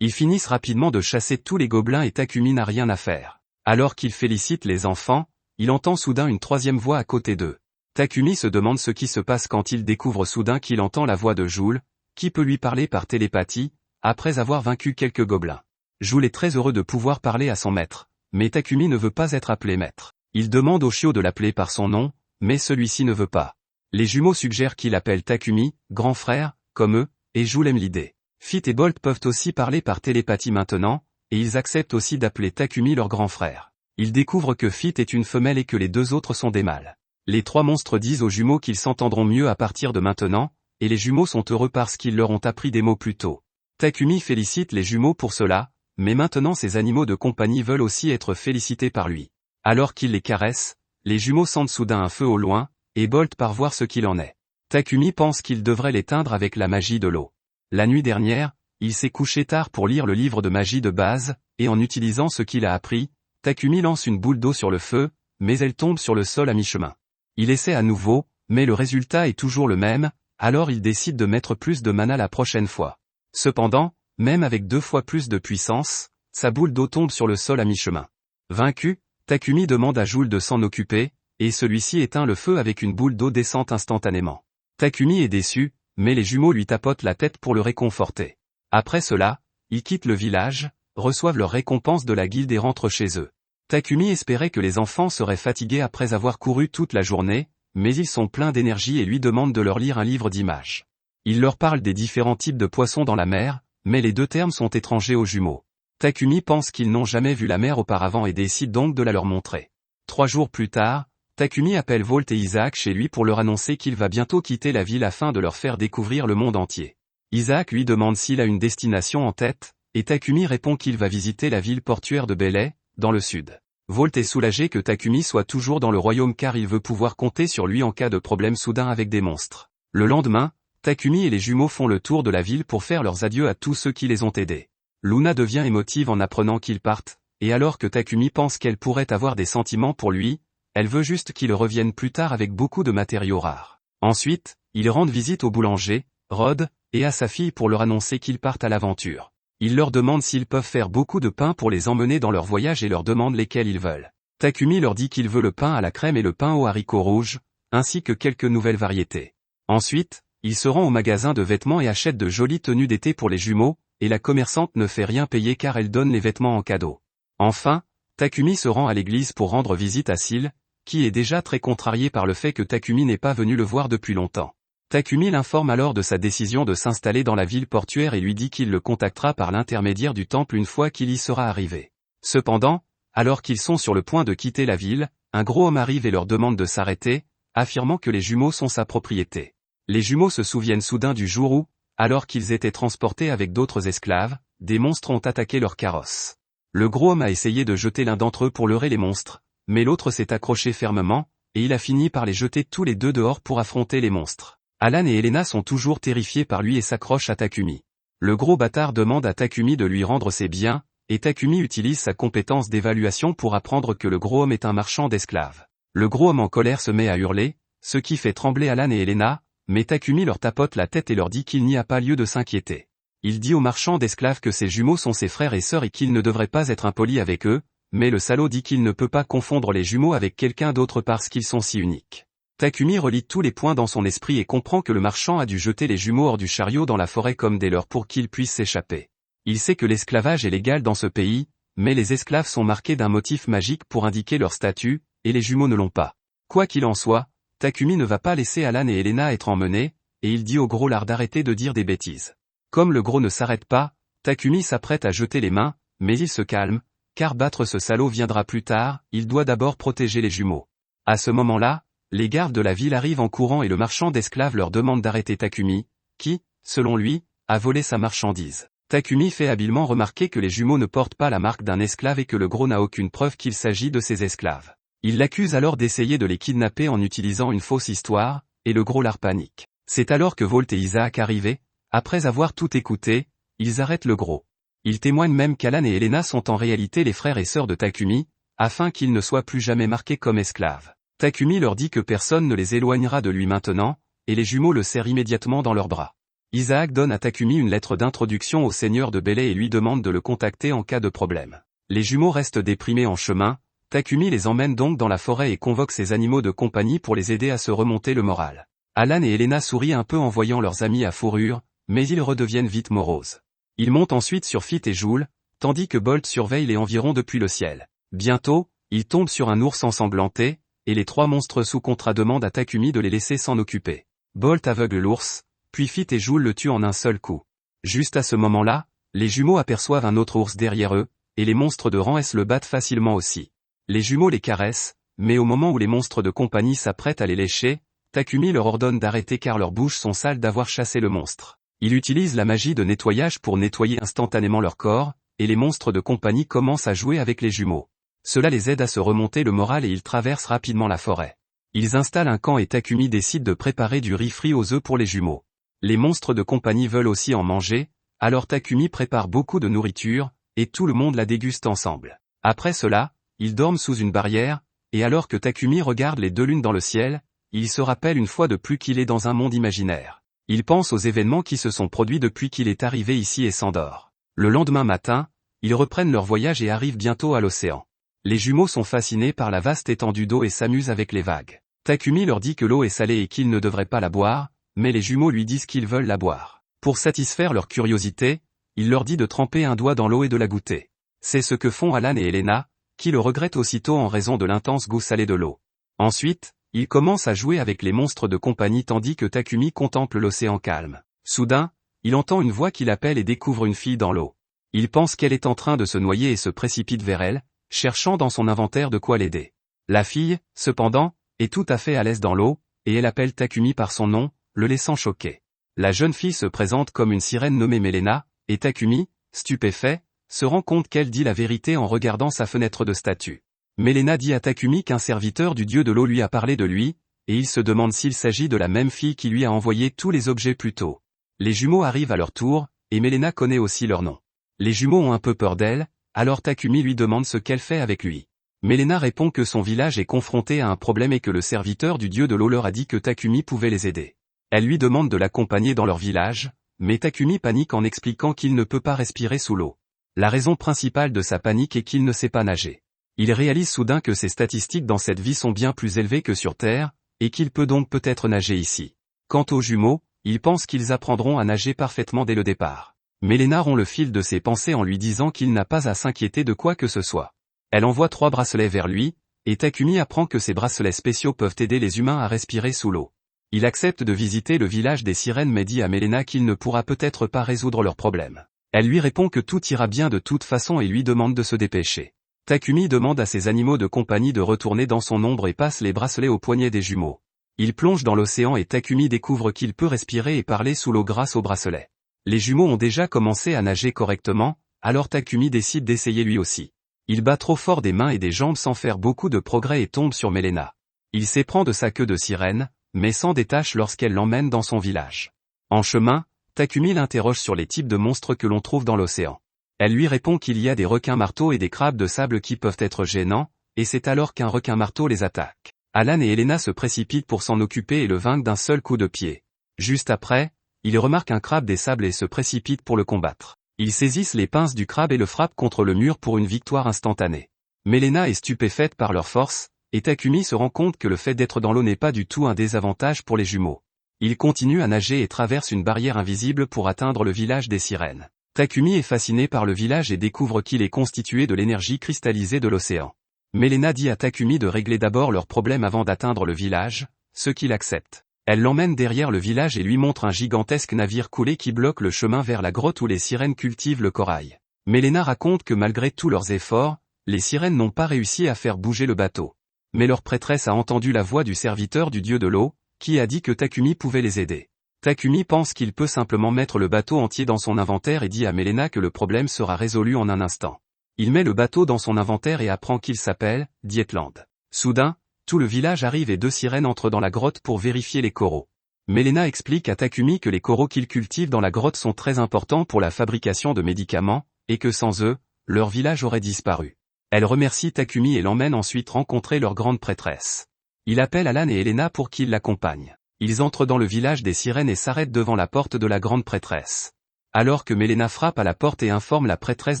Ils finissent rapidement de chasser tous les gobelins et Takumi n'a rien à faire. Alors qu'il félicite les enfants, il entend soudain une troisième voix à côté d'eux. Takumi se demande ce qui se passe quand il découvre soudain qu'il entend la voix de Joule, qui peut lui parler par télépathie, après avoir vaincu quelques gobelins. Joule est très heureux de pouvoir parler à son maître, mais Takumi ne veut pas être appelé maître. Il demande au chiot de l'appeler par son nom, mais celui-ci ne veut pas. Les jumeaux suggèrent qu'il appelle Takumi, grand frère, comme eux, et Joule aime l'idée. Fit et Bolt peuvent aussi parler par télépathie maintenant, et ils acceptent aussi d'appeler Takumi leur grand frère. Ils découvrent que Fit est une femelle et que les deux autres sont des mâles. Les trois monstres disent aux jumeaux qu'ils s'entendront mieux à partir de maintenant, et les jumeaux sont heureux parce qu'ils leur ont appris des mots plus tôt. Takumi félicite les jumeaux pour cela, mais maintenant ces animaux de compagnie veulent aussi être félicités par lui. Alors qu'il les caresse, les jumeaux sentent soudain un feu au loin, et Bolt part voir ce qu'il en est. Takumi pense qu'il devrait l'éteindre avec la magie de l'eau. La nuit dernière, il s'est couché tard pour lire le livre de magie de base, et en utilisant ce qu'il a appris, Takumi lance une boule d'eau sur le feu, mais elle tombe sur le sol à mi-chemin. Il essaie à nouveau, mais le résultat est toujours le même, alors il décide de mettre plus de mana la prochaine fois. Cependant, même avec 2 fois plus de puissance, sa boule d'eau tombe sur le sol à mi-chemin. Vaincu, Takumi demande à Joule de s'en occuper, et celui-ci éteint le feu avec une boule d'eau descente instantanément. Takumi est déçu, mais les jumeaux lui tapotent la tête pour le réconforter. Après cela, ils quittent le village, reçoivent leur récompense de la guilde et rentrent chez eux. Takumi espérait que les enfants seraient fatigués après avoir couru toute la journée, mais ils sont pleins d'énergie et lui demandent de leur lire un livre d'images. Il leur parle des différents types de poissons dans la mer, mais les deux termes sont étrangers aux jumeaux. Takumi pense qu'ils n'ont jamais vu la mer auparavant et décide donc de la leur montrer. 3 jours plus tard, Takumi appelle Volt et Isaac chez lui pour leur annoncer qu'il va bientôt quitter la ville afin de leur faire découvrir le monde entier. Isaac lui demande s'il a une destination en tête, et Takumi répond qu'il va visiter la ville portuaire de Belay, dans le sud. Volt est soulagé que Takumi soit toujours dans le royaume car il veut pouvoir compter sur lui en cas de problème soudain avec des monstres. Le lendemain, Takumi et les jumeaux font le tour de la ville pour faire leurs adieux à tous ceux qui les ont aidés. Luna devient émotive en apprenant qu'ils partent, et alors que Takumi pense qu'elle pourrait avoir des sentiments pour lui, elle veut juste qu'il revienne plus tard avec beaucoup de matériaux rares. Ensuite, ils rendent visite au boulanger, Rod, et à sa fille pour leur annoncer qu'ils partent à l'aventure. Il leur demande s'ils peuvent faire beaucoup de pain pour les emmener dans leur voyage et leur demande lesquels ils veulent. Takumi leur dit qu'il veut le pain à la crème et le pain aux haricots rouges, ainsi que quelques nouvelles variétés. Ensuite, il se rend au magasin de vêtements et achète de jolies tenues d'été pour les jumeaux, et la commerçante ne fait rien payer car elle donne les vêtements en cadeau. Enfin, Takumi se rend à l'église pour rendre visite à Syl, qui est déjà très contrarié par le fait que Takumi n'est pas venu le voir depuis longtemps. Takumi l'informe alors de sa décision de s'installer dans la ville portuaire et lui dit qu'il le contactera par l'intermédiaire du temple une fois qu'il y sera arrivé. Cependant, alors qu'ils sont sur le point de quitter la ville, un gros homme arrive et leur demande de s'arrêter, affirmant que les jumeaux sont sa propriété. Les jumeaux se souviennent soudain du jour où, alors qu'ils étaient transportés avec d'autres esclaves, des monstres ont attaqué leur carrosse. Le gros homme a essayé de jeter l'un d'entre eux pour leurrer les monstres, mais l'autre s'est accroché fermement, et il a fini par les jeter tous les deux dehors pour affronter les monstres. Alan et Elena sont toujours terrifiés par lui et s'accrochent à Takumi. Le gros bâtard demande à Takumi de lui rendre ses biens, et Takumi utilise sa compétence d'évaluation pour apprendre que le gros homme est un marchand d'esclaves. Le gros homme en colère se met à hurler, ce qui fait trembler Alan et Elena, mais Takumi leur tapote la tête et leur dit qu'il n'y a pas lieu de s'inquiéter. Il dit au marchand d'esclaves que ses jumeaux sont ses frères et sœurs et qu'il ne devrait pas être impoli avec eux, mais le salaud dit qu'il ne peut pas confondre les jumeaux avec quelqu'un d'autre parce qu'ils sont si uniques. Takumi relie tous les points dans son esprit et comprend que le marchand a dû jeter les jumeaux hors du chariot dans la forêt comme des leurs pour qu'ils puissent s'échapper. Il sait que l'esclavage est légal dans ce pays, mais les esclaves sont marqués d'un motif magique pour indiquer leur statut, et les jumeaux ne l'ont pas. Quoi qu'il en soit, Takumi ne va pas laisser Alan et Elena être emmenés, et il dit au gros lard d'arrêter de dire des bêtises. Comme le gros ne s'arrête pas, Takumi s'apprête à jeter les mains, mais il se calme, car battre ce salaud viendra plus tard, il doit d'abord protéger les jumeaux. À ce moment-là, les gardes de la ville arrivent en courant et le marchand d'esclaves leur demande d'arrêter Takumi, qui, selon lui, a volé sa marchandise. Takumi fait habilement remarquer que les jumeaux ne portent pas la marque d'un esclave et que le gros n'a aucune preuve qu'il s'agit de ses esclaves. Il l'accuse alors d'essayer de les kidnapper en utilisant une fausse histoire, et le gros lard panique. C'est alors que Volt et Isaac arrivent, après avoir tout écouté, ils arrêtent le gros. Ils témoignent même qu'Alan et Elena sont en réalité les frères et sœurs de Takumi, afin qu'ils ne soient plus jamais marqués comme esclaves. Takumi leur dit que personne ne les éloignera de lui maintenant, et les jumeaux le serrent immédiatement dans leurs bras. Isaac donne à Takumi une lettre d'introduction au seigneur de Bélé et lui demande de le contacter en cas de problème. Les jumeaux restent déprimés en chemin, Takumi les emmène donc dans la forêt et convoque ses animaux de compagnie pour les aider à se remonter le moral. Alan et Elena sourient un peu en voyant leurs amis à fourrure, mais ils redeviennent vite moroses. Ils montent ensuite sur Fit et Joule, tandis que Bolt surveille les environs depuis le ciel. Bientôt, ils tombent sur un ours ensanglanté, et les 3 monstres sous contrat demandent à Takumi de les laisser s'en occuper. Bolt aveugle l'ours, puis Fit et Joule le tuent en un seul coup. Juste à ce moment-là, les jumeaux aperçoivent un autre ours derrière eux, et les monstres de rang S le battent facilement aussi. Les jumeaux les caressent, mais au moment où les monstres de compagnie s'apprêtent à les lécher, Takumi leur ordonne d'arrêter car leurs bouches sont sales d'avoir chassé le monstre. Il utilise la magie de nettoyage pour nettoyer instantanément leur corps, et les monstres de compagnie commencent à jouer avec les jumeaux. Cela les aide à se remonter le moral et ils traversent rapidement la forêt. Ils installent un camp et Takumi décide de préparer du riz frit aux œufs pour les jumeaux. Les monstres de compagnie veulent aussi en manger, alors Takumi prépare beaucoup de nourriture, et tout le monde la déguste ensemble. Après cela, ils dorment sous une barrière, et alors que Takumi regarde les 2 lunes dans le ciel, il se rappelle une fois de plus qu'il est dans un monde imaginaire. Il pense aux événements qui se sont produits depuis qu'il est arrivé ici et s'endort. Le lendemain matin, ils reprennent leur voyage et arrivent bientôt à l'océan. Les jumeaux sont fascinés par la vaste étendue d'eau et s'amusent avec les vagues. Takumi leur dit que l'eau est salée et qu'ils ne devraient pas la boire, mais les jumeaux lui disent qu'ils veulent la boire. Pour satisfaire leur curiosité, il leur dit de tremper un doigt dans l'eau et de la goûter. C'est ce que font Alan et Elena, qui le regrettent aussitôt en raison de l'intense goût salé de l'eau. Ensuite, il commence à jouer avec les monstres de compagnie tandis que Takumi contemple l'océan calme. Soudain, il entend une voix qui l'appelle et découvre une fille dans l'eau. Il pense qu'elle est en train de se noyer et se précipite vers elle, cherchant dans son inventaire de quoi l'aider. La fille, cependant, est tout à fait à l'aise dans l'eau, et elle appelle Takumi par son nom, le laissant choqué. La jeune fille se présente comme une sirène nommée Melena, et Takumi, stupéfait, se rend compte qu'elle dit la vérité en regardant sa fenêtre de statue. Melena dit à Takumi qu'un serviteur du dieu de l'eau lui a parlé de lui, et il se demande s'il s'agit de la même fille qui lui a envoyé tous les objets plus tôt. Les jumeaux arrivent à leur tour, et Melena connaît aussi leur nom. Les jumeaux ont un peu peur d'elle, alors Takumi lui demande ce qu'elle fait avec lui. Melena répond que son village est confronté à un problème et que le serviteur du dieu de l'eau leur a dit que Takumi pouvait les aider. Elle lui demande de l'accompagner dans leur village, mais Takumi panique en expliquant qu'il ne peut pas respirer sous l'eau. La raison principale de sa panique est qu'il ne sait pas nager. Il réalise soudain que ses statistiques dans cette vie sont bien plus élevées que sur Terre, et qu'il peut donc peut-être nager ici. Quant aux jumeaux, il pense qu'ils apprendront à nager parfaitement dès le départ. Melena rompt le fil de ses pensées en lui disant qu'il n'a pas à s'inquiéter de quoi que ce soit. Elle envoie 3 bracelets vers lui, et Takumi apprend que ces bracelets spéciaux peuvent aider les humains à respirer sous l'eau. Il accepte de visiter le village des sirènes mais dit à Melena qu'il ne pourra peut-être pas résoudre leurs problèmes. Elle lui répond que tout ira bien de toute façon et lui demande de se dépêcher. Takumi demande à ses animaux de compagnie de retourner dans son ombre et passe les bracelets au poignet des jumeaux. Il plonge dans l'océan et Takumi découvre qu'il peut respirer et parler sous l'eau grâce aux bracelets. Les jumeaux ont déjà commencé à nager correctement, alors Takumi décide d'essayer lui aussi. Il bat trop fort des mains et des jambes sans faire beaucoup de progrès et tombe sur Melena. Il s'éprend de sa queue de sirène, mais s'en détache lorsqu'elle l'emmène dans son village. En chemin, Takumi l'interroge sur les types de monstres que l'on trouve dans l'océan. Elle lui répond qu'il y a des requins marteaux et des crabes de sable qui peuvent être gênants, et c'est alors qu'un requin marteau les attaque. Alan et Elena se précipitent pour s'en occuper et le vaincre d'un seul coup de pied. Juste après, ils remarquent un crabe des sables et se précipitent pour le combattre. Ils saisissent les pinces du crabe et le frappent contre le mur pour une victoire instantanée. Melena est stupéfaite par leur force, et Takumi se rend compte que le fait d'être dans l'eau n'est pas du tout un désavantage pour les jumeaux. Ils continuent à nager et traversent une barrière invisible pour atteindre le village des sirènes. Takumi est fasciné par le village et découvre qu'il est constitué de l'énergie cristallisée de l'océan. Melena dit à Takumi de régler d'abord leurs problèmes avant d'atteindre le village, ce qu'il accepte. Elle l'emmène derrière le village et lui montre un gigantesque navire coulé qui bloque le chemin vers la grotte où les sirènes cultivent le corail. Melena raconte que malgré tous leurs efforts, les sirènes n'ont pas réussi à faire bouger le bateau. Mais leur prêtresse a entendu la voix du serviteur du dieu de l'eau, qui a dit que Takumi pouvait les aider. Takumi pense qu'il peut simplement mettre le bateau entier dans son inventaire et dit à Melena que le problème sera résolu en un instant. Il met le bateau dans son inventaire et apprend qu'il s'appelle Dietland. Soudain, tout le village arrive et 2 sirènes entrent dans la grotte pour vérifier les coraux. Melena explique à Takumi que les coraux qu'ils cultivent dans la grotte sont très importants pour la fabrication de médicaments, et que sans eux, leur village aurait disparu. Elle remercie Takumi et l'emmène ensuite rencontrer leur grande prêtresse. Il appelle Alan et Elena pour qu'ils l'accompagnent. Ils entrent dans le village des sirènes et s'arrêtent devant la porte de la grande prêtresse. Alors que Melena frappe à la porte et informe la prêtresse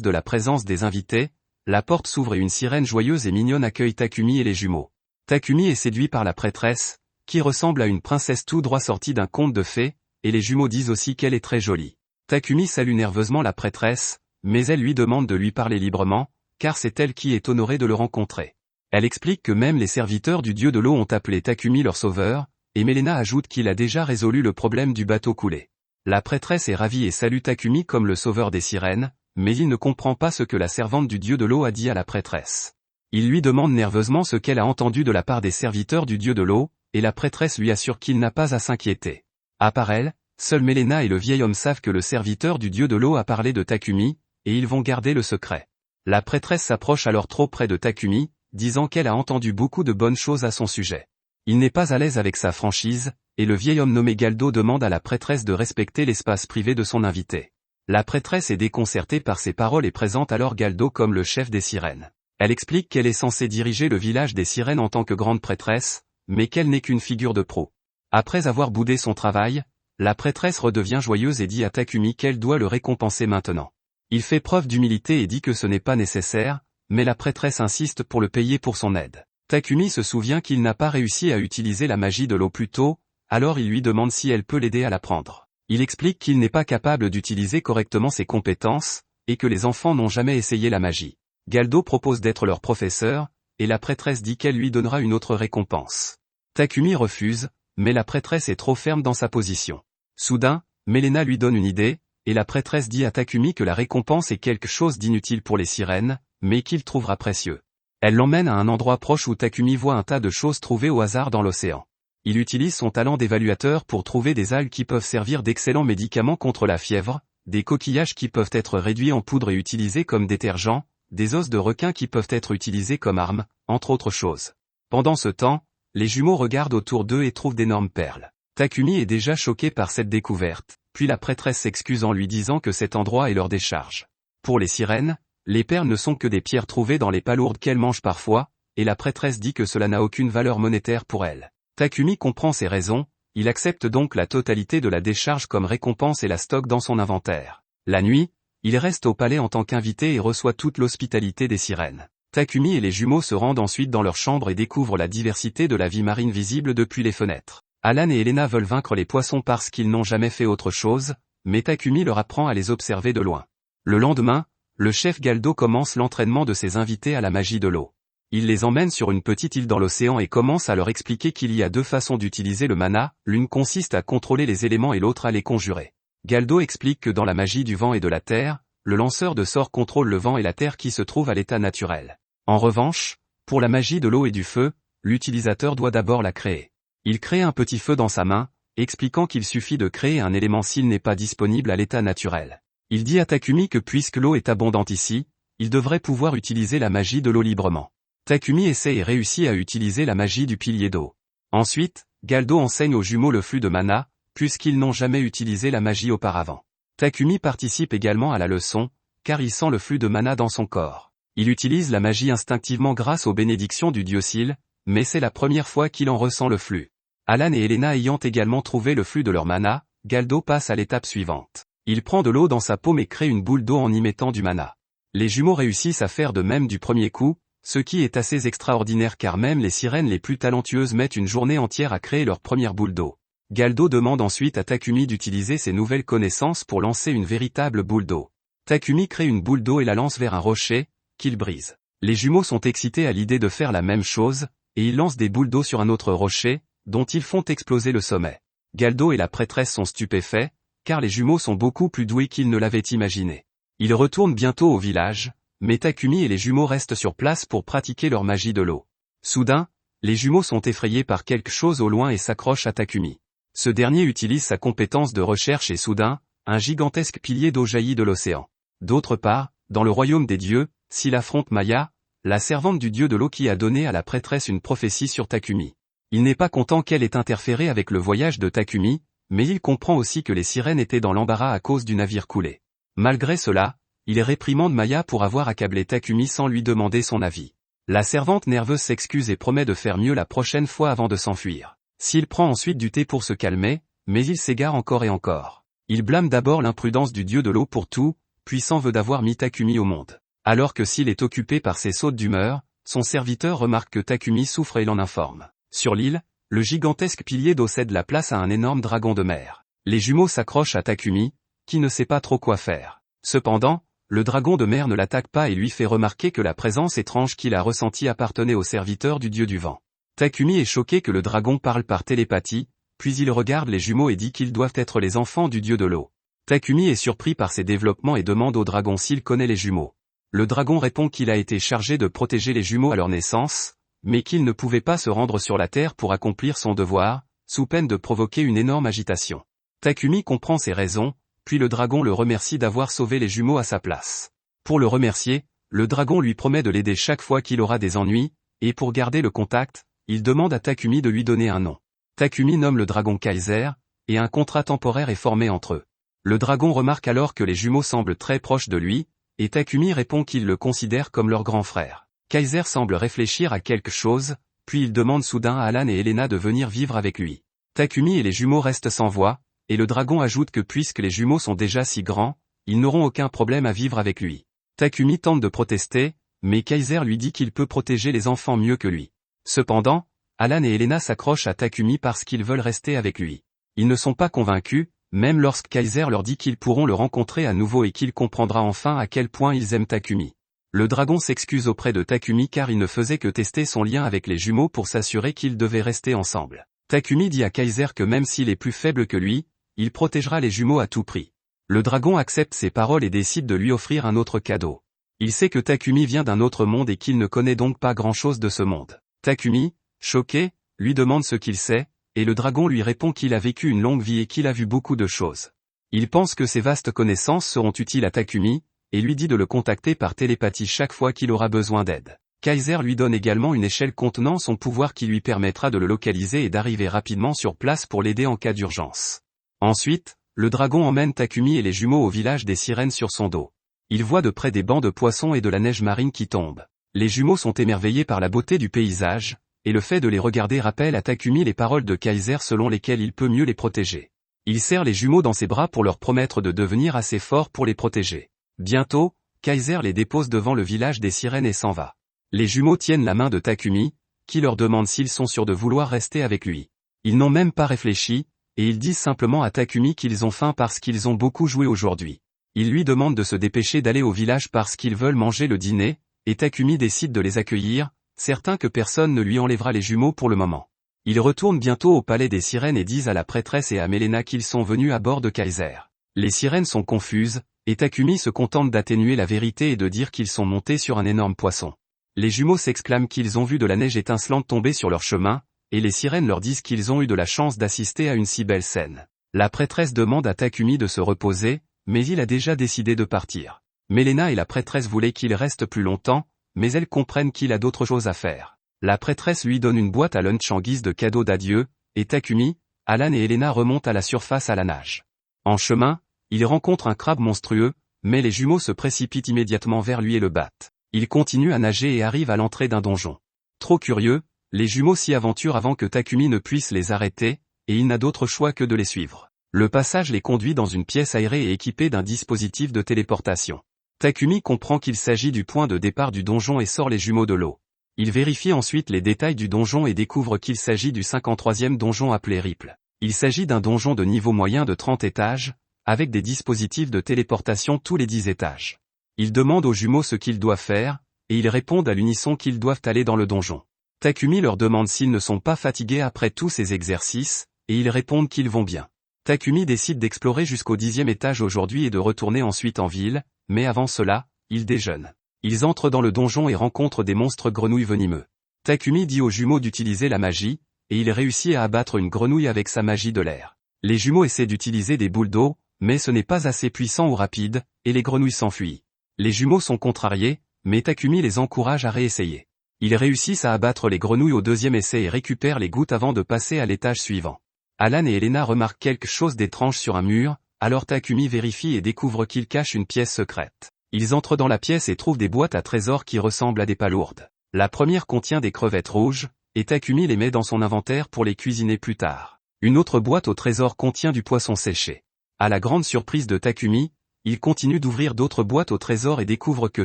de la présence des invités, la porte s'ouvre et une sirène joyeuse et mignonne accueille Takumi et les jumeaux. Takumi est séduit par la prêtresse, qui ressemble à une princesse tout droit sortie d'un conte de fées, et les jumeaux disent aussi qu'elle est très jolie. Takumi salue nerveusement la prêtresse, mais elle lui demande de lui parler librement, car c'est elle qui est honorée de le rencontrer. Elle explique que même les serviteurs du dieu de l'eau ont appelé Takumi leur sauveur, et Melena ajoute qu'il a déjà résolu le problème du bateau coulé. La prêtresse est ravie et salue Takumi comme le sauveur des sirènes, mais il ne comprend pas ce que la servante du dieu de l'eau a dit à la prêtresse. Il lui demande nerveusement ce qu'elle a entendu de la part des serviteurs du dieu de l'eau, et la prêtresse lui assure qu'il n'a pas à s'inquiéter. À part elle, seuls Melena et le vieil homme savent que le serviteur du dieu de l'eau a parlé de Takumi, et ils vont garder le secret. La prêtresse s'approche alors trop près de Takumi, disant qu'elle a entendu beaucoup de bonnes choses à son sujet. Il n'est pas à l'aise avec sa franchise, et le vieil homme nommé Galdo demande à la prêtresse de respecter l'espace privé de son invité. La prêtresse est déconcertée par ces paroles et présente alors Galdo comme le chef des sirènes. Elle explique qu'elle est censée diriger le village des sirènes en tant que grande prêtresse, mais qu'elle n'est qu'une figure de proue. Après avoir boudé son travail, la prêtresse redevient joyeuse et dit à Takumi qu'elle doit le récompenser maintenant. Il fait preuve d'humilité et dit que ce n'est pas nécessaire, mais la prêtresse insiste pour le payer pour son aide. Takumi se souvient qu'il n'a pas réussi à utiliser la magie de l'eau plus tôt, alors il lui demande si elle peut l'aider à l'apprendre. Il explique qu'il n'est pas capable d'utiliser correctement ses compétences, et que les enfants n'ont jamais essayé la magie. Galdo propose d'être leur professeur, et la prêtresse dit qu'elle lui donnera une autre récompense. Takumi refuse, mais la prêtresse est trop ferme dans sa position. Soudain, Melena lui donne une idée, et la prêtresse dit à Takumi que la récompense est quelque chose d'inutile pour les sirènes, mais qu'il trouvera précieux. Elle l'emmène à un endroit proche où Takumi voit un tas de choses trouvées au hasard dans l'océan. Il utilise son talent d'évaluateur pour trouver des algues qui peuvent servir d'excellents médicaments contre la fièvre, des coquillages qui peuvent être réduits en poudre et utilisés comme détergent, des os de requin qui peuvent être utilisés comme armes, entre autres choses. Pendant ce temps, les jumeaux regardent autour d'eux et trouvent d'énormes perles. Takumi est déjà choqué par cette découverte, puis la prêtresse s'excuse en lui disant que cet endroit est leur décharge. Pour les sirènes, les perles ne sont que des pierres trouvées dans les palourdes qu'elles mangent parfois, et la prêtresse dit que cela n'a aucune valeur monétaire pour elle. Takumi comprend ses raisons, il accepte donc la totalité de la décharge comme récompense et la stocke dans son inventaire. La nuit, il reste au palais en tant qu'invité et reçoit toute l'hospitalité des sirènes. Takumi et les jumeaux se rendent ensuite dans leur chambre et découvrent la diversité de la vie marine visible depuis les fenêtres. Alan et Elena veulent vaincre les poissons parce qu'ils n'ont jamais fait autre chose, mais Takumi leur apprend à les observer de loin. Le lendemain, le chef Galdo commence l'entraînement de ses invités à la magie de l'eau. Il les emmène sur une petite île dans l'océan et commence à leur expliquer qu'il y a deux façons d'utiliser le mana, l'une consiste à contrôler les éléments et l'autre à les conjurer. Galdo explique que dans la magie du vent et de la terre, le lanceur de sorts contrôle le vent et la terre qui se trouvent à l'état naturel. En revanche, pour la magie de l'eau et du feu, l'utilisateur doit d'abord la créer. Il crée un petit feu dans sa main, expliquant qu'il suffit de créer un élément s'il n'est pas disponible à l'état naturel. Il dit à Takumi que puisque l'eau est abondante ici, il devrait pouvoir utiliser la magie de l'eau librement. Takumi essaie et réussit à utiliser la magie du pilier d'eau. Ensuite, Galdo enseigne aux jumeaux le flux de mana, puisqu'ils n'ont jamais utilisé la magie auparavant. Takumi participe également à la leçon, car il sent le flux de mana dans son corps. Il utilise la magie instinctivement grâce aux bénédictions du dieu Sil, mais c'est la première fois qu'il en ressent le flux. Alan et Elena ayant également trouvé le flux de leur mana, Galdo passe à l'étape suivante. Il prend de l'eau dans sa paume et crée une boule d'eau en y mettant du mana. Les jumeaux réussissent à faire de même du premier coup, ce qui est assez extraordinaire car même les sirènes les plus talentueuses mettent une journée entière à créer leur première boule d'eau. Galdo demande ensuite à Takumi d'utiliser ses nouvelles connaissances pour lancer une véritable boule d'eau. Takumi crée une boule d'eau et la lance vers un rocher, qu'il brise. Les jumeaux sont excités à l'idée de faire la même chose, et ils lancent des boules d'eau sur un autre rocher, dont ils font exploser le sommet. Galdo et la prêtresse sont stupéfaits, car les jumeaux sont beaucoup plus doués qu'ils ne l'avaient imaginé. Ils retournent bientôt au village, mais Takumi et les jumeaux restent sur place pour pratiquer leur magie de l'eau. Soudain, les jumeaux sont effrayés par quelque chose au loin et s'accrochent à Takumi. Ce dernier utilise sa compétence de recherche et soudain, un gigantesque pilier d'eau jaillit de l'océan. D'autre part, dans le royaume des dieux, s'il affronte Maya, la servante du dieu de l'eau qui a donné à la prêtresse une prophétie sur Takumi. Il n'est pas content qu'elle ait interféré avec le voyage de Takumi, mais il comprend aussi que les sirènes étaient dans l'embarras à cause du navire coulé. Malgré cela, il réprimande Maya pour avoir accablé Takumi sans lui demander son avis. La servante nerveuse s'excuse et promet de faire mieux la prochaine fois avant de s'enfuir. S'il prend ensuite du thé pour se calmer, mais il s'égare encore et encore. Il blâme d'abord l'imprudence du dieu de l'eau pour tout, puis s'en veut d'avoir mis Takumi au monde. Alors que s'il est occupé par ses sautes d'humeur, son serviteur remarque que Takumi souffre et l'en informe. Sur l'île, le gigantesque pilier d'eau cède la place à un énorme dragon de mer. Les jumeaux s'accrochent à Takumi, qui ne sait pas trop quoi faire. Cependant, le dragon de mer ne l'attaque pas et lui fait remarquer que la présence étrange qu'il a ressentie appartenait au serviteur du dieu du vent. Takumi est choqué que le dragon parle par télépathie, puis il regarde les jumeaux et dit qu'ils doivent être les enfants du dieu de l'eau. Takumi est surpris par ces développements et demande au dragon s'il connaît les jumeaux. Le dragon répond qu'il a été chargé de protéger les jumeaux à leur naissance, mais qu'il ne pouvait pas se rendre sur la terre pour accomplir son devoir, sous peine de provoquer une énorme agitation. Takumi comprend ses raisons, puis le dragon le remercie d'avoir sauvé les jumeaux à sa place. Pour le remercier, le dragon lui promet de l'aider chaque fois qu'il aura des ennuis, et pour garder le contact, il demande à Takumi de lui donner un nom. Takumi nomme le dragon Kaiser, et un contrat temporaire est formé entre eux. Le dragon remarque alors que les jumeaux semblent très proches de lui, et Takumi répond qu'il le considère comme leur grand frère. Kaiser semble réfléchir à quelque chose, puis il demande soudain à Alan et Elena de venir vivre avec lui. Takumi et les jumeaux restent sans voix, et le dragon ajoute que puisque les jumeaux sont déjà si grands, ils n'auront aucun problème à vivre avec lui. Takumi tente de protester, mais Kaiser lui dit qu'il peut protéger les enfants mieux que lui. Cependant, Alan et Elena s'accrochent à Takumi parce qu'ils veulent rester avec lui. Ils ne sont pas convaincus, même lorsque Kaiser leur dit qu'ils pourront le rencontrer à nouveau et qu'il comprendra enfin à quel point ils aiment Takumi. Le dragon s'excuse auprès de Takumi car il ne faisait que tester son lien avec les jumeaux pour s'assurer qu'ils devaient rester ensemble. Takumi dit à Kaiser que même s'il est plus faible que lui, il protégera les jumeaux à tout prix. Le dragon accepte ses paroles et décide de lui offrir un autre cadeau. Il sait que Takumi vient d'un autre monde et qu'il ne connaît donc pas grand-chose de ce monde. Takumi, choqué, lui demande ce qu'il sait, et le dragon lui répond qu'il a vécu une longue vie et qu'il a vu beaucoup de choses. Il pense que ses vastes connaissances seront utiles à Takumi, et lui dit de le contacter par télépathie chaque fois qu'il aura besoin d'aide. Kaiser lui donne également une échelle contenant son pouvoir qui lui permettra de le localiser et d'arriver rapidement sur place pour l'aider en cas d'urgence. Ensuite, le dragon emmène Takumi et les jumeaux au village des sirènes sur son dos. Il voit de près des bancs de poissons et de la neige marine qui tombe. Les jumeaux sont émerveillés par la beauté du paysage, et le fait de les regarder rappelle à Takumi les paroles de Kaiser selon lesquelles il peut mieux les protéger. Il serre les jumeaux dans ses bras pour leur promettre de devenir assez forts pour les protéger. Bientôt, Kaiser les dépose devant le village des sirènes et s'en va. Les jumeaux tiennent la main de Takumi, qui leur demande s'ils sont sûrs de vouloir rester avec lui. Ils n'ont même pas réfléchi, et ils disent simplement à Takumi qu'ils ont faim parce qu'ils ont beaucoup joué aujourd'hui. Ils lui demandent de se dépêcher d'aller au village parce qu'ils veulent manger le dîner, et Takumi décide de les accueillir, certain que personne ne lui enlèvera les jumeaux pour le moment. Ils retournent bientôt au palais des sirènes et disent à la prêtresse et à Melena qu'ils sont venus à bord de Kaiser. Les sirènes sont confuses, et Takumi se contente d'atténuer la vérité et de dire qu'ils sont montés sur un énorme poisson. Les jumeaux s'exclament qu'ils ont vu de la neige étincelante tomber sur leur chemin, et les sirènes leur disent qu'ils ont eu de la chance d'assister à une si belle scène. La prêtresse demande à Takumi de se reposer, mais il a déjà décidé de partir. Melena et la prêtresse voulaient qu'il reste plus longtemps, mais elles comprennent qu'il a d'autres choses à faire. La prêtresse lui donne une boîte à lunch en guise de cadeau d'adieu, et Takumi, Alan et Elena remontent à la surface à la nage. En chemin, ils rencontrent un crabe monstrueux, mais les jumeaux se précipitent immédiatement vers lui et le battent. Ils continuent à nager et arrivent à l'entrée d'un donjon. Trop curieux, les jumeaux s'y aventurent avant que Takumi ne puisse les arrêter, et il n'a d'autre choix que de les suivre. Le passage les conduit dans une pièce aérée et équipée d'un dispositif de téléportation. Takumi comprend qu'il s'agit du point de départ du donjon et sort les jumeaux de l'eau. Il vérifie ensuite les détails du donjon et découvre qu'il s'agit du 53e donjon appelé Ripple. Il s'agit d'un donjon de niveau moyen de 30 étages, avec des dispositifs de téléportation tous les 10 étages. Il demande aux jumeaux ce qu'ils doivent faire, et ils répondent à l'unisson qu'ils doivent aller dans le donjon. Takumi leur demande s'ils ne sont pas fatigués après tous ces exercices, et ils répondent qu'ils vont bien. Takumi décide d'explorer jusqu'au 10e étage aujourd'hui et de retourner ensuite en ville, mais avant cela, ils déjeunent. Ils entrent dans le donjon et rencontrent des monstres grenouilles venimeux. Takumi dit aux jumeaux d'utiliser la magie, et il réussit à abattre une grenouille avec sa magie de l'air. Les jumeaux essaient d'utiliser des boules d'eau, mais ce n'est pas assez puissant ou rapide, et les grenouilles s'enfuient. Les jumeaux sont contrariés, mais Takumi les encourage à réessayer. Ils réussissent à abattre les grenouilles au 2e essai et récupèrent les gouttes avant de passer à l'étage suivant. Alan et Elena remarquent quelque chose d'étrange sur un mur, alors Takumi vérifie et découvre qu'il cache une pièce secrète. Ils entrent dans la pièce et trouvent des boîtes à trésors qui ressemblent à des palourdes. La première contient des crevettes rouges, et Takumi les met dans son inventaire pour les cuisiner plus tard. Une autre boîte au trésor contient du poisson séché. À la grande surprise de Takumi, il continue d'ouvrir d'autres boîtes au trésor et découvre que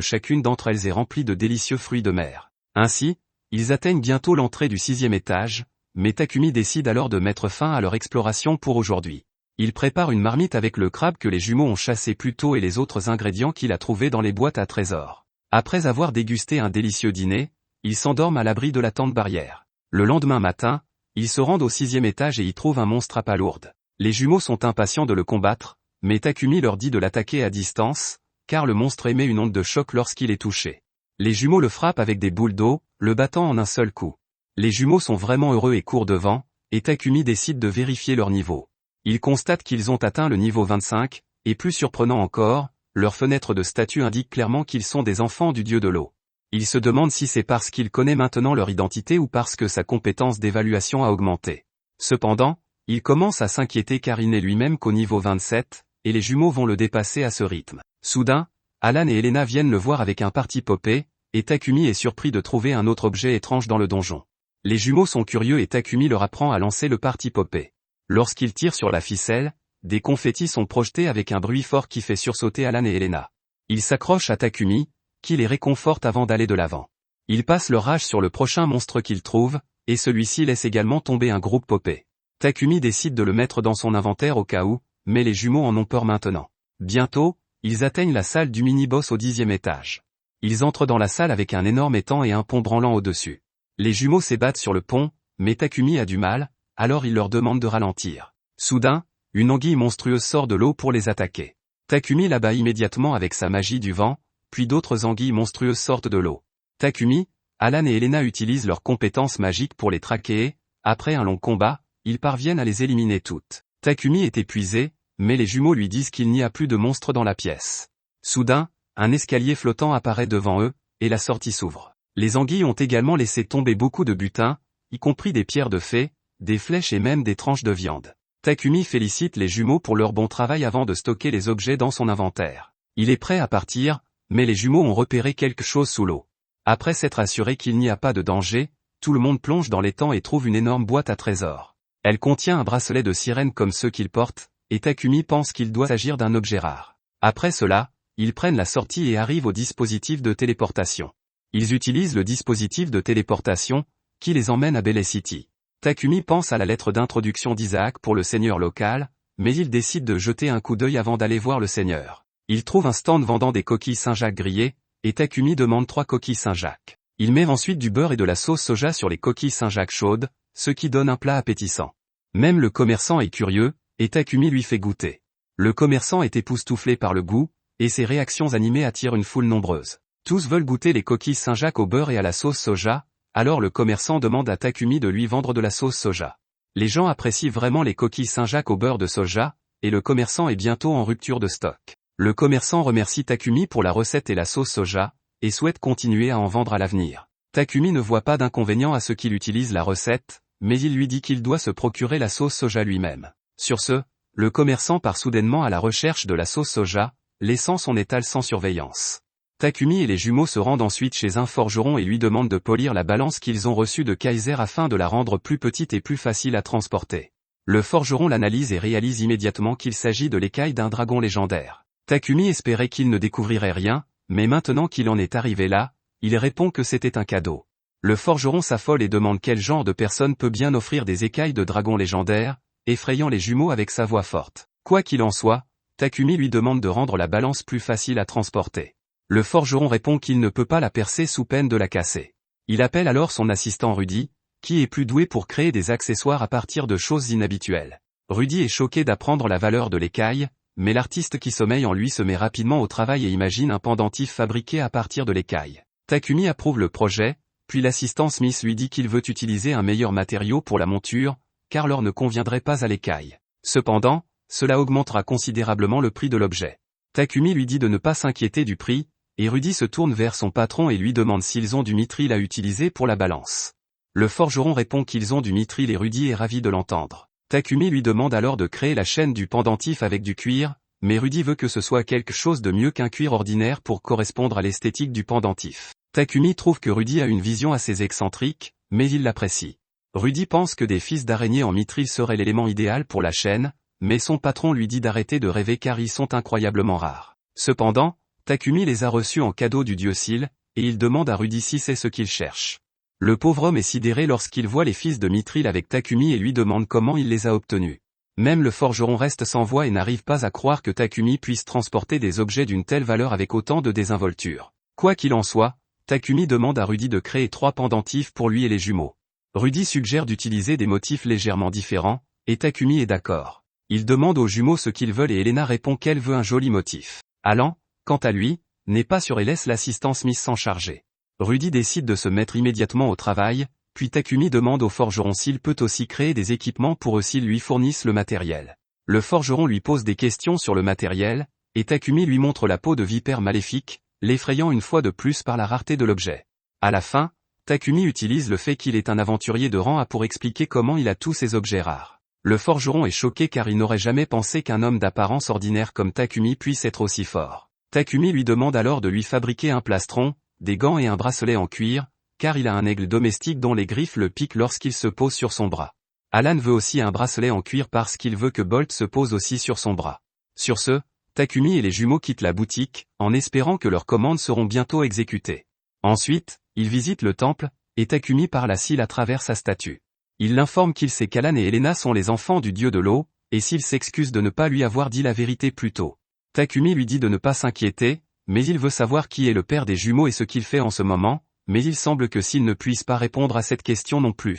chacune d'entre elles est remplie de délicieux fruits de mer. Ainsi, ils atteignent bientôt l'entrée du 6e étage, mais Takumi décide alors de mettre fin à leur exploration pour aujourd'hui. Il prépare une marmite avec le crabe que les jumeaux ont chassé plus tôt et les autres ingrédients qu'il a trouvés dans les boîtes à trésor. Après avoir dégusté un délicieux dîner, ils s'endorment à l'abri de la tente barrière. Le lendemain matin, ils se rendent au 6e étage et y trouvent un monstre à palourde. Les jumeaux sont impatients de le combattre, mais Takumi leur dit de l'attaquer à distance, car le monstre émet une onde de choc lorsqu'il est touché. Les jumeaux le frappent avec des boules d'eau, le battant en un seul coup. Les jumeaux sont vraiment heureux et courent devant, et Takumi décide de vérifier leur niveau. Il constate qu'ils ont atteint le niveau 25, et plus surprenant encore, leur fenêtre de statut indique clairement qu'ils sont des enfants du dieu de l'eau. Il se demande si c'est parce qu'il connaît maintenant leur identité ou parce que sa compétence d'évaluation a augmenté. Cependant, il commence à s'inquiéter car il n'est lui-même qu'au niveau 27, et les jumeaux vont le dépasser à ce rythme. Soudain, Alan et Elena viennent le voir avec un party popé, et Takumi est surpris de trouver un autre objet étrange dans le donjon. Les jumeaux sont curieux et Takumi leur apprend à lancer le party popé. Lorsqu'ils tirent sur la ficelle, des confettis sont projetés avec un bruit fort qui fait sursauter Alan et Elena. Ils s'accrochent à Takumi, qui les réconforte avant d'aller de l'avant. Ils passent leur rage sur le prochain monstre qu'ils trouvent, et celui-ci laisse également tomber un groupe popé. Takumi décide de le mettre dans son inventaire au cas où, mais les jumeaux en ont peur maintenant. Bientôt, ils atteignent la salle du mini-boss au 10e étage. Ils entrent dans la salle avec un énorme étang et un pont branlant au-dessus. Les jumeaux s'ébattent sur le pont, mais Takumi a du mal, alors il leur demande de ralentir. Soudain, une anguille monstrueuse sort de l'eau pour les attaquer. Takumi l'abat immédiatement avec sa magie du vent, puis d'autres anguilles monstrueuses sortent de l'eau. Takumi, Alan et Elena utilisent leurs compétences magiques pour les traquer et, après un long combat, ils parviennent à les éliminer toutes. Takumi est épuisé, mais les jumeaux lui disent qu'il n'y a plus de monstres dans la pièce. Soudain, un escalier flottant apparaît devant eux, et la sortie s'ouvre. Les anguilles ont également laissé tomber beaucoup de butin, y compris des pierres de fée, des flèches et même des tranches de viande. Takumi félicite les jumeaux pour leur bon travail avant de stocker les objets dans son inventaire. Il est prêt à partir, mais les jumeaux ont repéré quelque chose sous l'eau. Après s'être assuré qu'il n'y a pas de danger, tout le monde plonge dans l'étang et trouve une énorme boîte à trésors. Elle contient un bracelet de sirène comme ceux qu'ils portent, et Takumi pense qu'il doit s'agir d'un objet rare. Après cela, ils prennent la sortie et arrivent au dispositif de téléportation. Ils utilisent le dispositif de téléportation, qui les emmène à Belay City. Takumi pense à la lettre d'introduction d'Isaac pour le seigneur local, mais il décide de jeter un coup d'œil avant d'aller voir le seigneur. Il trouve un stand vendant des coquilles Saint-Jacques grillées, et Takumi demande 3 coquilles Saint-Jacques. Il met ensuite du beurre et de la sauce soja sur les coquilles Saint-Jacques chaudes, ce qui donne un plat appétissant. Même le commerçant est curieux, et Takumi lui fait goûter. Le commerçant est époustouflé par le goût, et ses réactions animées attirent une foule nombreuse. Tous veulent goûter les coquilles Saint-Jacques au beurre et à la sauce soja, alors le commerçant demande à Takumi de lui vendre de la sauce soja. Les gens apprécient vraiment les coquilles Saint-Jacques au beurre de soja, et le commerçant est bientôt en rupture de stock. Le commerçant remercie Takumi pour la recette et la sauce soja, et souhaite continuer à en vendre à l'avenir. Takumi ne voit pas d'inconvénient à ce qu'il utilise la recette, mais il lui dit qu'il doit se procurer la sauce soja lui-même. Sur ce, le commerçant part soudainement à la recherche de la sauce soja, laissant son étal sans surveillance. Takumi et les jumeaux se rendent ensuite chez un forgeron et lui demandent de polir la balance qu'ils ont reçue de Kaiser afin de la rendre plus petite et plus facile à transporter. Le forgeron l'analyse et réalise immédiatement qu'il s'agit de l'écaille d'un dragon légendaire. Takumi espérait qu'il ne découvrirait rien, mais maintenant qu'il en est arrivé là, il répond que c'était un cadeau. Le forgeron s'affole et demande quel genre de personne peut bien offrir des écailles de dragon légendaire, effrayant les jumeaux avec sa voix forte. Quoi qu'il en soit, Takumi lui demande de rendre la balance plus facile à transporter. Le forgeron répond qu'il ne peut pas la percer sous peine de la casser. Il appelle alors son assistant Rudy, qui est plus doué pour créer des accessoires à partir de choses inhabituelles. Rudy est choqué d'apprendre la valeur de l'écaille, mais l'artiste qui sommeille en lui se met rapidement au travail et imagine un pendentif fabriqué à partir de l'écaille. Takumi approuve le projet, puis l'assistant Smith lui dit qu'il veut utiliser un meilleur matériau pour la monture, car l'or ne conviendrait pas à l'écaille. Cependant, cela augmentera considérablement le prix de l'objet. Takumi lui dit de ne pas s'inquiéter du prix, et Rudy se tourne vers son patron et lui demande s'ils ont du mithril à utiliser pour la balance. Le forgeron répond qu'ils ont du mithril et Rudy est ravi de l'entendre. Takumi lui demande alors de créer la chaîne du pendentif avec du cuir, mais Rudy veut que ce soit quelque chose de mieux qu'un cuir ordinaire pour correspondre à l'esthétique du pendentif. Takumi trouve que Rudy a une vision assez excentrique, mais il l'apprécie. Rudy pense que des fils d'araignée en mithril seraient l'élément idéal pour la chaîne, mais son patron lui dit d'arrêter de rêver car ils sont incroyablement rares. Cependant, Takumi les a reçus en cadeau du dieu Sil, et il demande à Rudy si c'est ce qu'il cherche. Le pauvre homme est sidéré lorsqu'il voit les fils de mithril avec Takumi et lui demande comment il les a obtenus. Même le forgeron reste sans voix et n'arrive pas à croire que Takumi puisse transporter des objets d'une telle valeur avec autant de désinvolture. Quoi qu'il en soit, Takumi demande à Rudy de créer 3 pendentifs pour lui et les jumeaux. Rudy suggère d'utiliser des motifs légèrement différents, et Takumi est d'accord. Il demande aux jumeaux ce qu'ils veulent et Elena répond qu'elle veut un joli motif. Alan, quant à lui, n'est pas sûr et laisse l'assistant Smith s'en charger. Rudy décide de se mettre immédiatement au travail, puis Takumi demande au forgeron s'il peut aussi créer des équipements pour eux s'ils lui fournissent le matériel. Le forgeron lui pose des questions sur le matériel, et Takumi lui montre la peau de vipère maléfique, l'effrayant une fois de plus par la rareté de l'objet. À la fin, Takumi utilise le fait qu'il est un aventurier de rang A pour expliquer comment il a tous ces objets rares. Le forgeron est choqué car il n'aurait jamais pensé qu'un homme d'apparence ordinaire comme Takumi puisse être aussi fort. Takumi lui demande alors de lui fabriquer un plastron, des gants et un bracelet en cuir, car il a un aigle domestique dont les griffes le piquent lorsqu'il se pose sur son bras. Alan veut aussi un bracelet en cuir parce qu'il veut que Bolt se pose aussi sur son bras. Sur ce, Takumi et les jumeaux quittent la boutique, en espérant que leurs commandes seront bientôt exécutées. Ensuite, ils visitent le temple, et Takumi parle à Sil à travers sa statue. Il l'informe qu'il sait qu'Alan et Elena sont les enfants du dieu de l'eau, et Sil s'excuse de ne pas lui avoir dit la vérité plus tôt. Takumi lui dit de ne pas s'inquiéter, mais il veut savoir qui est le père des jumeaux et ce qu'il fait en ce moment, mais il semble que Sil ne puisse pas répondre à cette question non plus.